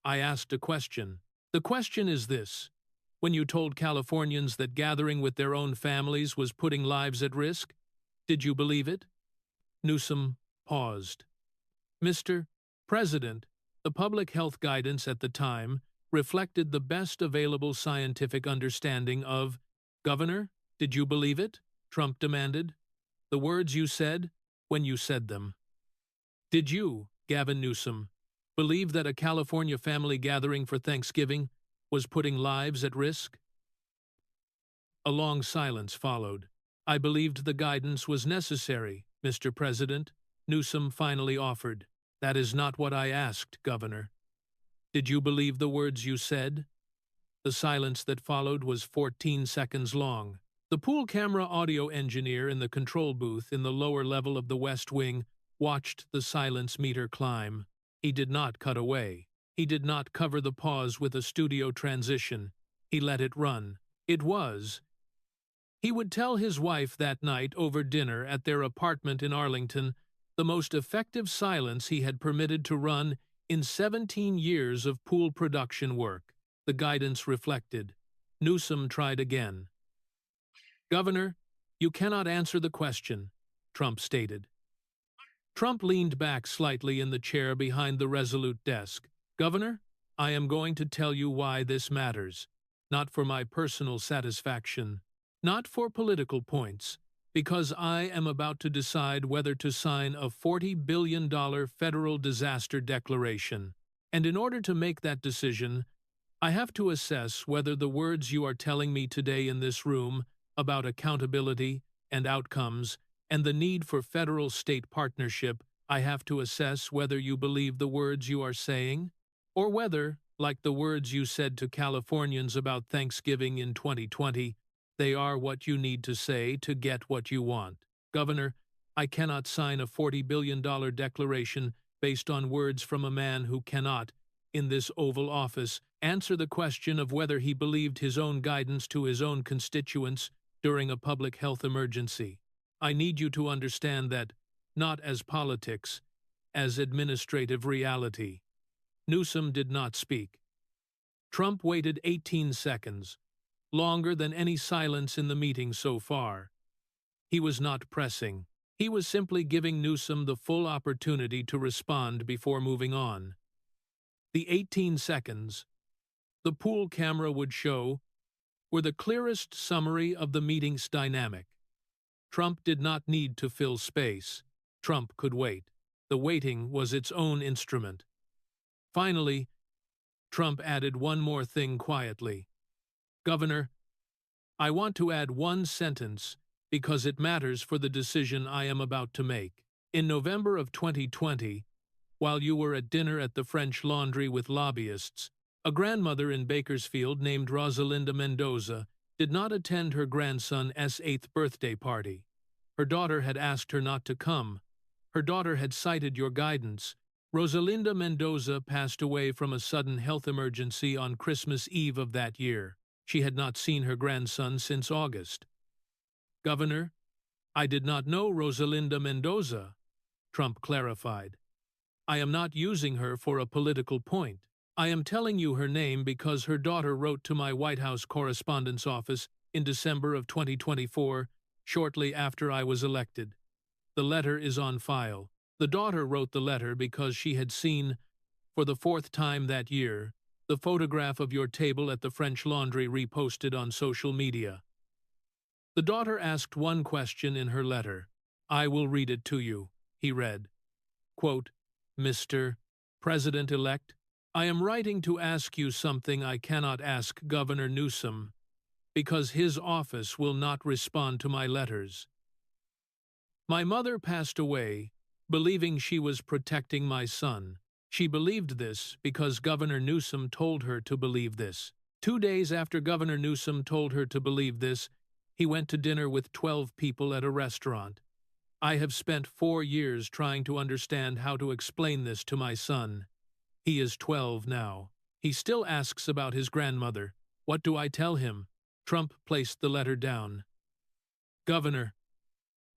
"I asked a question. The question is this: when you told Californians that gathering with their own families was putting lives at risk, did you believe it?" Newsom paused. "Mr. President, the public health guidance at the time reflected the best available scientific understanding of—" "Governor, did you believe it?" Trump demanded. "The words you said when you said them. Did you, Gavin Newsom, believe that a California family gathering for Thanksgiving was putting lives at risk?" A long silence followed. "I believed the guidance was necessary, Mr. President," Newsom finally offered. "That is not what I asked, Governor." "Did you believe the words you said?" The silence that followed was 14 seconds long. The pool camera audio engineer in the control booth in the lower level of the West Wing watched the silence meter climb. He did not cut away. He did not cover the pause with a studio transition. He let it run. It was. He would tell his wife that night over dinner at their apartment in Arlington, the the most effective silence he had permitted to run in 17 years of pool production work. The guidance reflected. Newsom tried again. "Governor, you cannot answer the question," Trump stated. Trump leaned back slightly in the chair behind the resolute desk. "Governor, I am going to tell you why this matters. Not for my personal satisfaction, not for political points, because I am about to decide whether to sign a $40 billion federal disaster declaration. And in order to make that decision, I have to assess whether the words you are telling me today in this room about accountability and outcomes and the need for federal-state partnership, I have to assess whether you believe the words you are saying, or whether, like the words you said to Californians about Thanksgiving in 2020, they are what you need to say to get what you want. Governor, I cannot sign a $40 billion declaration based on words from a man who cannot, in this Oval Office, answer the question of whether he believed his own guidance to his own constituents during a public health emergency. I need you to understand that, not as politics, as administrative reality." Newsom did not speak. Trump waited 18 seconds, longer than any silence in the meeting so far. He was not pressing. He was simply giving Newsom the full opportunity to respond before moving on. The 18 seconds, the pool camera would show, were the clearest summary of the meeting's dynamic. Trump did not need to fill space. Trump could wait. The waiting was its own instrument. Finally, Trump added one more thing quietly. "Governor, I want to add one sentence because it matters for the decision I am about to make. In November of 2020, while you were at dinner at the French Laundry with lobbyists, a grandmother in Bakersfield named Rosalinda Mendoza did not attend her grandson's 8th birthday party. Her daughter had asked her not to come. Her daughter had cited your guidance. Rosalinda Mendoza passed away from a sudden health emergency on Christmas Eve of that year. She had not seen her grandson since August." "Governor, I did not know Rosalinda Mendoza," Trump clarified. "I am not using her for a political point. I am telling you her name because her daughter wrote to my White House Correspondence Office in December of 2024, shortly after I was elected. The letter is on file. The daughter wrote the letter because she had seen, for the 4th time that year, the photograph of your table at the French Laundry reposted on social media. The daughter asked one question in her letter. I will read it to you," he read. Quote, "Mr. President-elect, I am writing to ask you something I cannot ask Governor Newsom, because his office will not respond to my letters. My mother passed away, believing she was protecting my son. She believed this because Governor Newsom told her to believe this. 2 days after Governor Newsom told her to believe this, he went to dinner with 12 people at a restaurant. I have spent 4 years trying to understand how to explain this to my son. He is 12 now. He still asks about his grandmother. What do I tell him?" Trump placed the letter down. "Governor,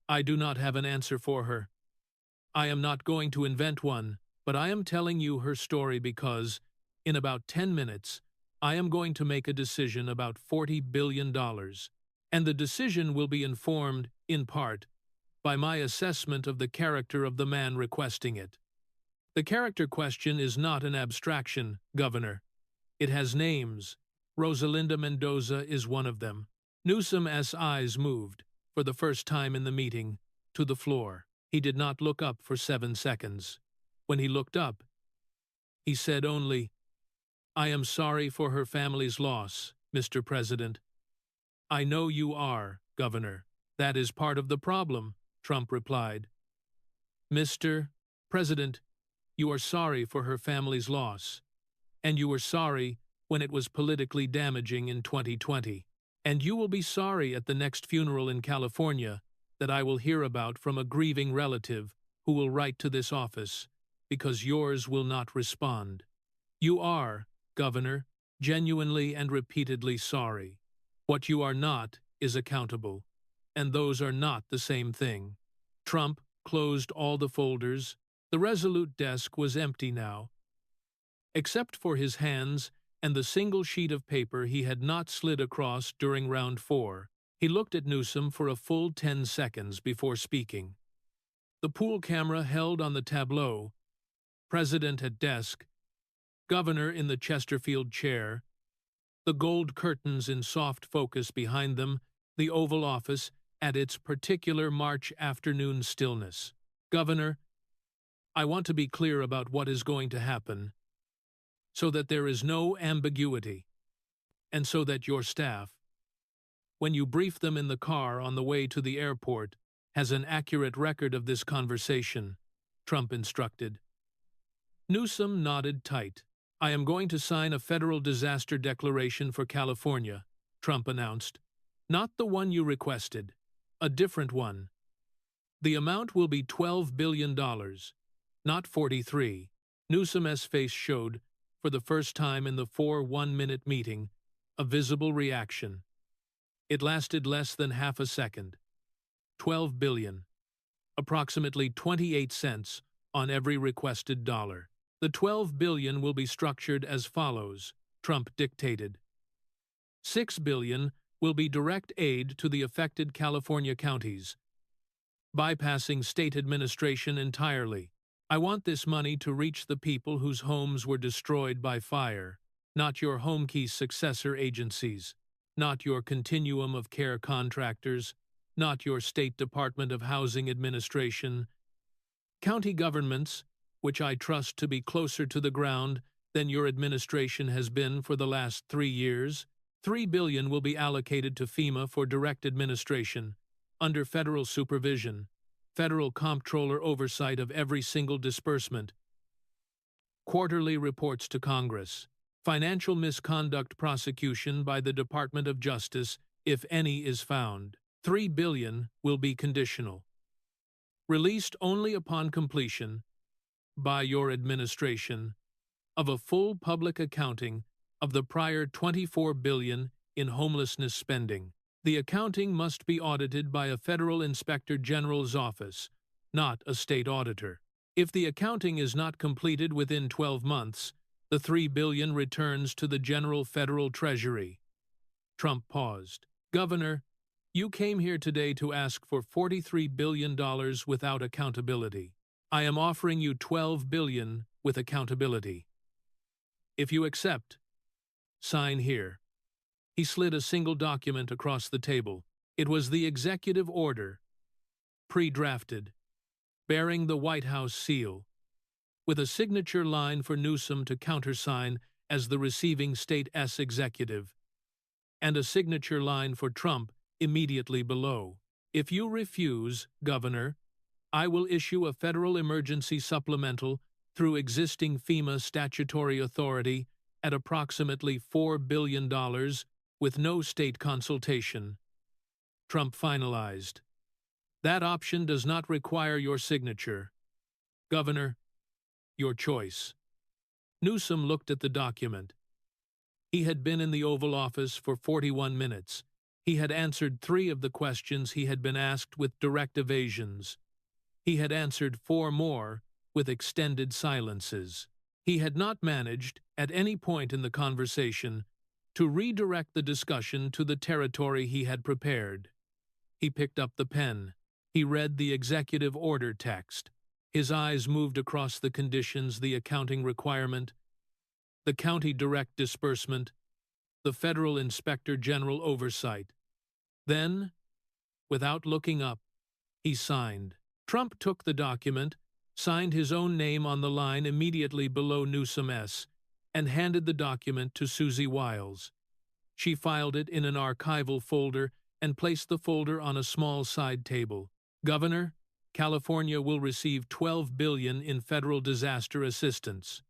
I do not have an answer for her. I am not going to invent one, but I am telling you her story because, in about 10 minutes, I am going to make a decision about $40 billion, and the decision will be informed, in part, by my assessment of the character of the man requesting it. The character question is not an abstraction, Governor. It has names. Rosalinda Mendoza is one of them." Newsom's eyes moved, for the first time in the meeting, to the floor. He did not look up for 7 seconds. When he looked up, he said only, "I am sorry for her family's loss, Mr. President." "I know you are, Governor. That is part of the problem," Trump replied. "Mr. President, you are sorry for her family's loss, and you were sorry when it was politically damaging in 2020, and you will be sorry at the next funeral in California that I will hear about from a grieving relative who will write to this office, because yours will not respond. You are, Governor, genuinely and repeatedly sorry. What you are not is accountable, and those are not the same thing." Trump closed all the folders. The resolute desk was empty now. Except for his hands and the single sheet of paper he had not slid across during round 4, he looked at Newsom for a full 10 seconds before speaking. The pool camera held on the tableau, President at desk, Governor in the Chesterfield chair, the gold curtains in soft focus behind them, the Oval Office at its particular March afternoon stillness. Governor, I want to be clear about what is going to happen, so that there is no ambiguity, and so that your staff, when you brief them in the car on the way to the airport, has an accurate record of this conversation, Trump instructed. Newsom nodded tight. I am going to sign a federal disaster declaration for California, Trump announced. Not the one you requested, a different one. The amount will be $12 billion, not 43. Newsom's face showed, for the first time in the 4 one-minute meeting, a visible reaction. It lasted less than half a second. 12 billion, approximately 28 cents on every requested dollar. The 12 billion will be structured as follows, Trump dictated. 6 billion will be direct aid to the affected California counties, bypassing state administration entirely. I want this money to reach the people whose homes were destroyed by fire, not your HomeKey successor agencies, not your continuum of care contractors, not your State Department of Housing Administration. County governments, which I trust to be closer to the ground than your administration has been for the last 3 years, $3 billion will be allocated to FEMA for direct administration, under federal supervision, federal comptroller oversight of every single disbursement, quarterly reports to Congress, financial misconduct prosecution by the Department of Justice, if any is found. $3 billion will be conditional, released only upon completion, by your administration, of a full public accounting of the prior $24 billion in homelessness spending. The accounting must be audited by a federal inspector general's office, not a state auditor. If the accounting is not completed within 12 months, the $3 billion returns to the general federal treasury. Trump paused. Governor, you came here today to ask for $43 billion without accountability. I am offering you $12 billion with accountability. If you accept, sign here. He slid a single document across the table. It was the executive order, pre-drafted, bearing the White House seal, with a signature line for Newsom to countersign as the receiving state's executive, and a signature line for Trump immediately below. If you refuse, Governor, I will issue a federal emergency supplemental through existing FEMA statutory authority at approximately $4 billion with no state consultation. Trump finalized. That option does not require your signature. Governor, your choice. Newsom looked at the document. He had been in the Oval Office for 41 minutes. He had answered 3 of the questions he had been asked with direct evasions. He had answered 4 more with extended silences. He had not managed, at any point in the conversation, to redirect the discussion to the territory he had prepared. He picked up the pen. He read the executive order text. His eyes moved across the conditions, the accounting requirement, the county direct disbursement, the federal inspector general oversight. Then, without looking up, he signed. Trump took the document, signed his own name on the line immediately below Newsom's, and handed the document to Susie Wiles. She filed it in an archival folder and placed the folder on a small side table. Governor, California will receive $12 billion in federal disaster assistance,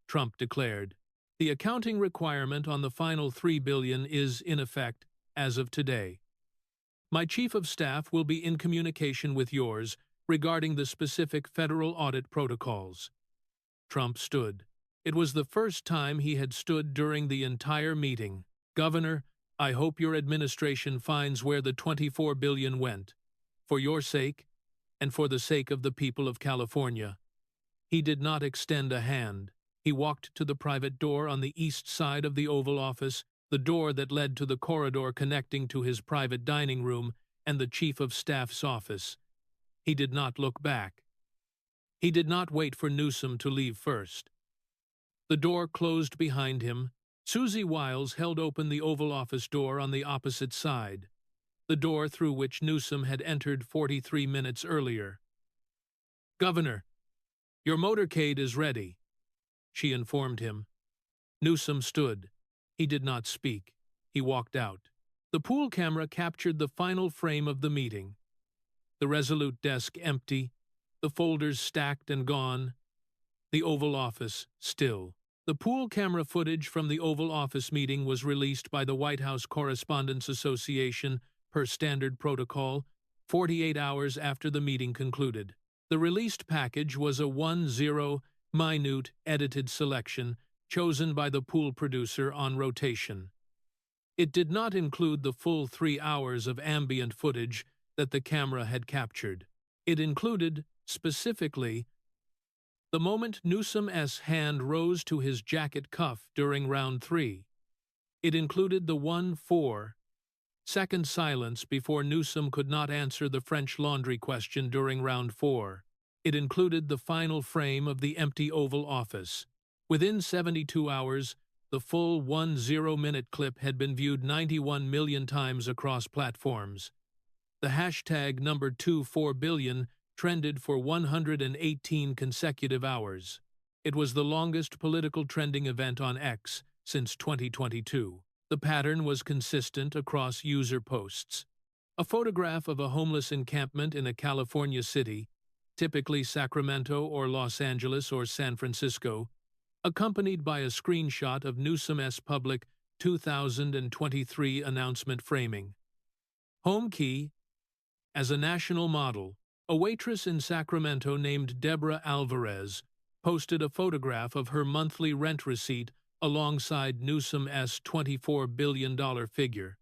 Trump declared. The accounting requirement on the final $3 billion is, in effect, as of today. My chief of staff will be in communication with yours regarding the specific federal audit protocols. Trump stood. It was the first time he had stood during the entire meeting. Governor, I hope your administration finds where the $24 billion went. For your sake, and for the sake of the people of California. He did not extend a hand. He walked to the private door on the east side of the Oval Office, the door that led to the corridor connecting to his private dining room and the Chief of Staff's office. He did not look back. He did not wait for Newsom to leave first. The door closed behind him. Susie Wiles held open the Oval Office door on the opposite side, the door through which Newsom had entered 43 minutes earlier. "Governor, your motorcade is ready," she informed him. Newsom stood. He did not speak. He walked out. The pool camera captured the final frame of the meeting. The Resolute desk empty, the folders stacked and gone, the Oval Office still. The pool camera footage from the Oval Office meeting was released by the White House Correspondents Association per standard protocol 48 hours after the meeting concluded. The released package was a 1-0 minute edited selection chosen by the pool producer on rotation. It did not include the full 3 hours of ambient footage that the camera had captured. It included, specifically, the moment Newsom's hand rose to his jacket cuff during round 3. It included the 1-4-second silence before Newsom could not answer the French Laundry question during round 4. It included the final frame of the empty Oval Office. Within 72 hours, the full 10-minute clip had been viewed 91 million times across platforms. The hashtag number 24billion trended for 118 consecutive hours. It was the longest political trending event on X since 2022. The pattern was consistent across user posts. A photograph of a homeless encampment in a California city, typically Sacramento or Los Angeles or San Francisco, accompanied by a screenshot of Newsom's public 2023 announcement framing. Home key. As a national model, a waitress in Sacramento named Deborah Alvarez posted a photograph of her monthly rent receipt alongside Newsom's $24 billion figure,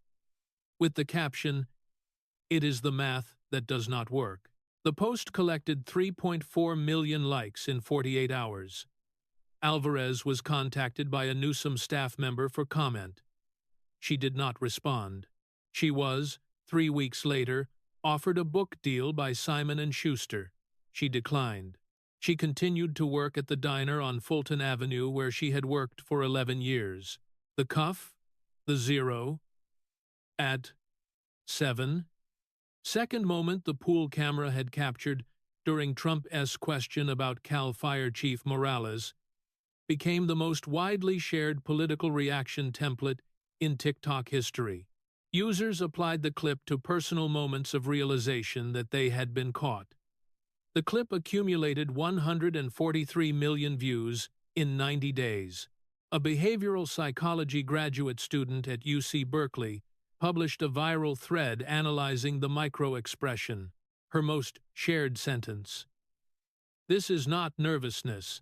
with the caption, "It is the math that does not work." The post collected 3.4 million likes in 48 hours. Alvarez was contacted by a Newsom staff member for comment. She did not respond. She was, 3 weeks later, offered a book deal by Simon & Schuster. She declined. She continued to work at the diner on Fulton Avenue where she had worked for 11 years. The cuff, the 0, at 7-second moment the pool camera had captured during Trump's question about Cal Fire Chief Morales, became the most widely shared political reaction template in TikTok history. Users applied the clip to personal moments of realization that they had been caught. The clip accumulated 143 million views in 90 days. A behavioral psychology graduate student at UC Berkeley published a viral thread analyzing the micro-expression, her most shared sentence. "This is not nervousness.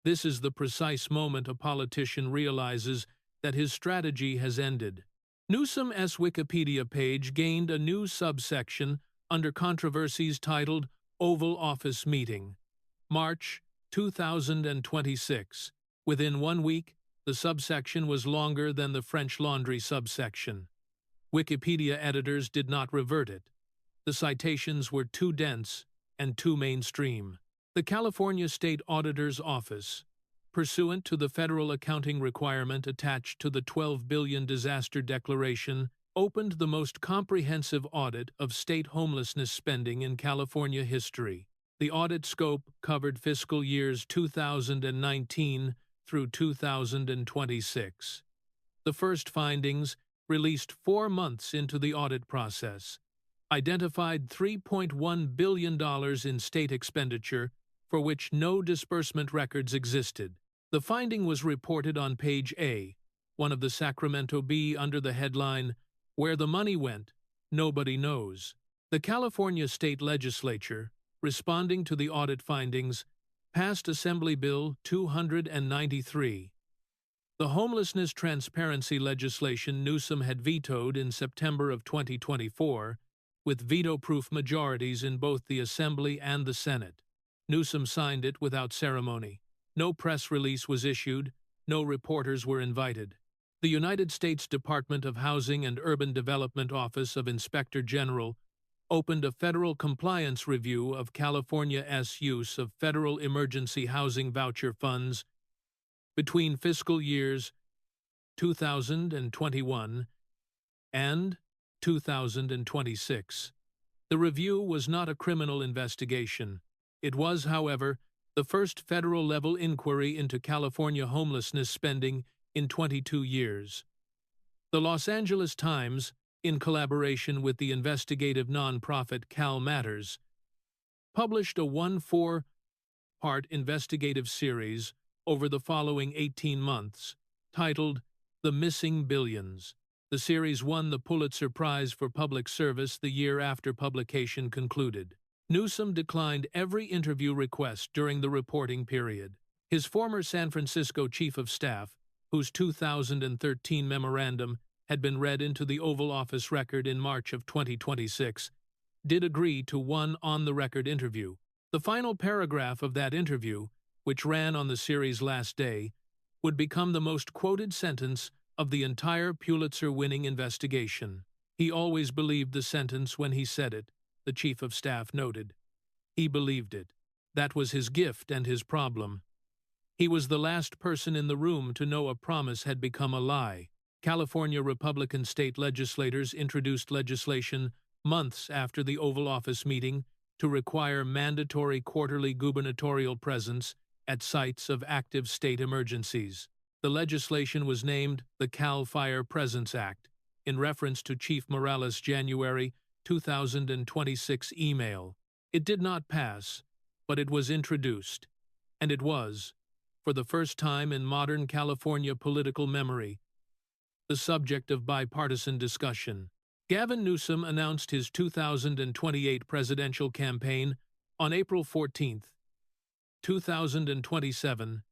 This is the precise moment a politician realizes that his strategy has ended." Newsom's Wikipedia page gained a new subsection under controversies titled Oval Office Meeting, March 2026. Within 1 week, the subsection was longer than the French Laundry subsection. Wikipedia editors did not revert it. The citations were too dense and too mainstream. The California State Auditor's Office, pursuant to the federal accounting requirement attached to the $12 billion disaster declaration, opened the most comprehensive audit of state homelessness spending in California history. The audit scope covered fiscal years 2019 through 2026. The first findings, released 4 months into the audit process, identified $3.1 billion in state expenditure for which no disbursement records existed. The finding was reported on page A, one of the Sacramento Bee, under the headline, "Where the Money Went, Nobody Knows." The California State Legislature, responding to the audit findings, passed Assembly Bill 293. The homelessness transparency legislation Newsom had vetoed in September of 2024 with veto-proof majorities in both the Assembly and the Senate. Newsom signed it without ceremony. No press release was issued, no reporters were invited. The United States Department of Housing and Urban Development Office of Inspector General opened a federal compliance review of California's use of federal emergency housing voucher funds between fiscal years 2021 and 2026. The review was not a criminal investigation. It was, however, the first federal-level inquiry into California homelessness spending in 22 years. The Los Angeles Times, in collaboration with the investigative nonprofit Cal Matters, published a 4-part investigative series over the following 18 months, titled The Missing Billions. The series won the Pulitzer Prize for Public Service the year after publication concluded. Newsom declined every interview request during the reporting period. His former San Francisco chief of staff, whose 2013 memorandum had been read into the Oval Office record in March of 2026, did agree to one on-the-record interview. The final paragraph of that interview, which ran on the series' last day, would become the most quoted sentence of the entire Pulitzer-winning investigation. He always believed the sentence when he said it, the chief of staff noted. He believed it. That was his gift and his problem. He was the last person in the room to know a promise had become a lie. California Republican state legislators introduced legislation months after the Oval Office meeting to require mandatory quarterly gubernatorial presence at sites of active state emergencies. The legislation was named the Cal Fire Presence Act, in reference to Chief Morales' January 2026 email. It did not pass, but it was introduced, and it was, for the first time in modern California political memory, the subject of bipartisan discussion. Gavin Newsom announced his 2028 presidential campaign on April 14, 2027,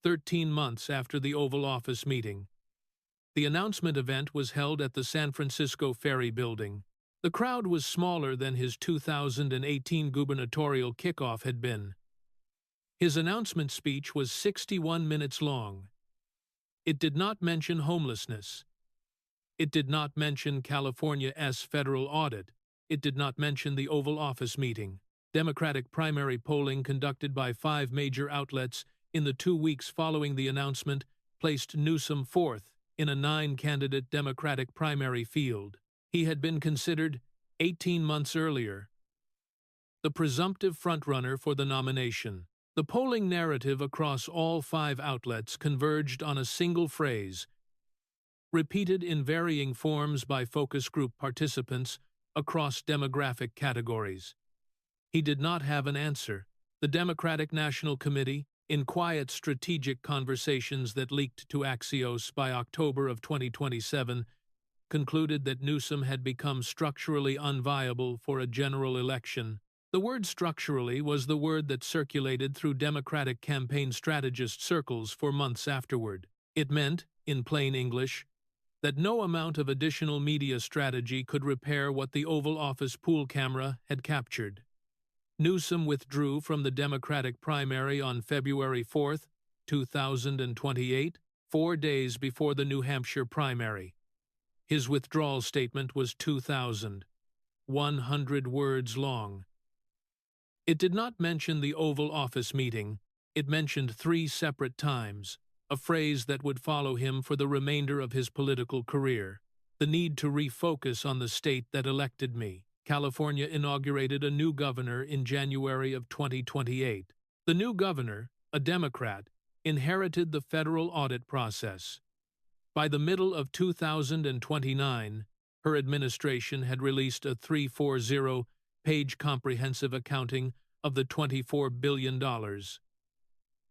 13 months after the Oval Office meeting. The announcement event was held at the San Francisco Ferry Building. The crowd was smaller than his 2018 gubernatorial kickoff had been. His announcement speech was 61 minutes long. It did not mention homelessness. It did not mention California's federal audit. It did not mention the Oval Office meeting. Democratic primary polling conducted by 5 major outlets in the 2 weeks following the announcement placed Newsom fourth in a 9-candidate Democratic primary field. He had been considered, 18 months earlier, the presumptive frontrunner for the nomination. The polling narrative across all 5 outlets converged on a single phrase, repeated in varying forms by focus group participants across demographic categories. He did not have an answer. The Democratic National Committee, in quiet strategic conversations that leaked to Axios by October of 2027, concluded that Newsom had become structurally unviable for a general election. The word structurally was the word that circulated through Democratic campaign strategist circles for months afterward. It meant, in plain English, that no amount of additional media strategy could repair what the Oval Office pool camera had captured. Newsom withdrew from the Democratic primary on February 4, 2028, 4 days before the New Hampshire primary. His withdrawal statement was 2,100 words long. It did not mention the Oval Office meeting. It mentioned 3 separate times, a phrase that would follow him for the remainder of his political career: the need to refocus on the state that elected me. California inaugurated a new governor in January of 2028. The new governor, a Democrat, inherited the federal audit process. By the middle of 2029, her administration had released a 340-page comprehensive accounting of the $24 billion.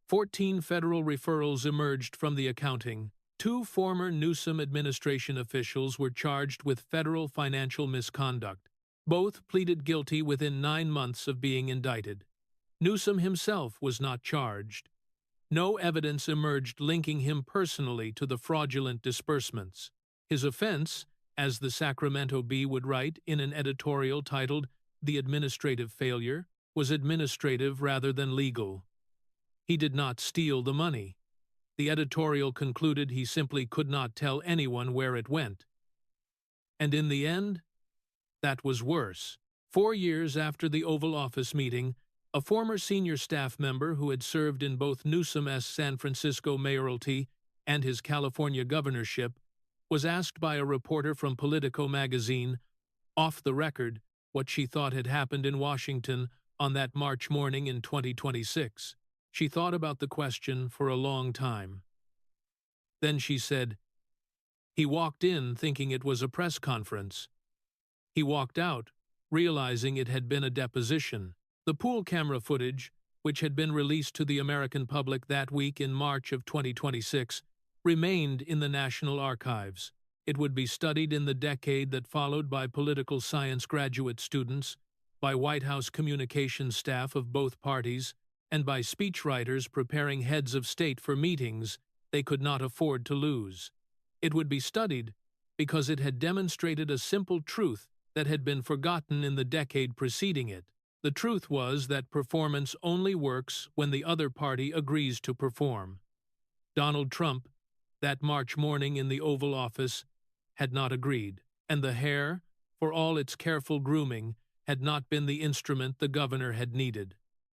14 federal referrals emerged from the accounting. 2 former Newsom administration officials were charged with federal financial misconduct. Both pleaded guilty within 9 months of being indicted. Newsom himself was not charged. No evidence emerged linking him personally to the fraudulent disbursements. His offense, as the Sacramento Bee would write in an editorial titled "The Administrative Failure," was administrative rather than legal. He did not steal the money. The editorial concluded he simply could not tell anyone where it went. And in the end, that was worse. 4 years after the Oval Office meeting, a former senior staff member who had served in both Newsom's San Francisco mayoralty and his California governorship was asked by a reporter from Politico magazine, off the record, what she thought had happened in Washington on that March morning in 2026. She thought about the question for a long time. Then she said, "He walked in thinking it was a press conference. He walked out, realizing it had been a deposition." The pool camera footage, which had been released to the American public that week in March of 2026, remained in the National Archives. It would be studied in the decade that followed by political science graduate students, by White House communications staff of both parties, and by speechwriters preparing heads of state for meetings they could not afford to lose. It would be studied because it had demonstrated a simple truth that had been forgotten in the decade preceding it. The truth was that performance only works when the other party agrees to perform. Donald Trump, that March morning in the Oval Office, had not agreed, and the hair, for all its careful grooming, had not been the instrument the governor had needed.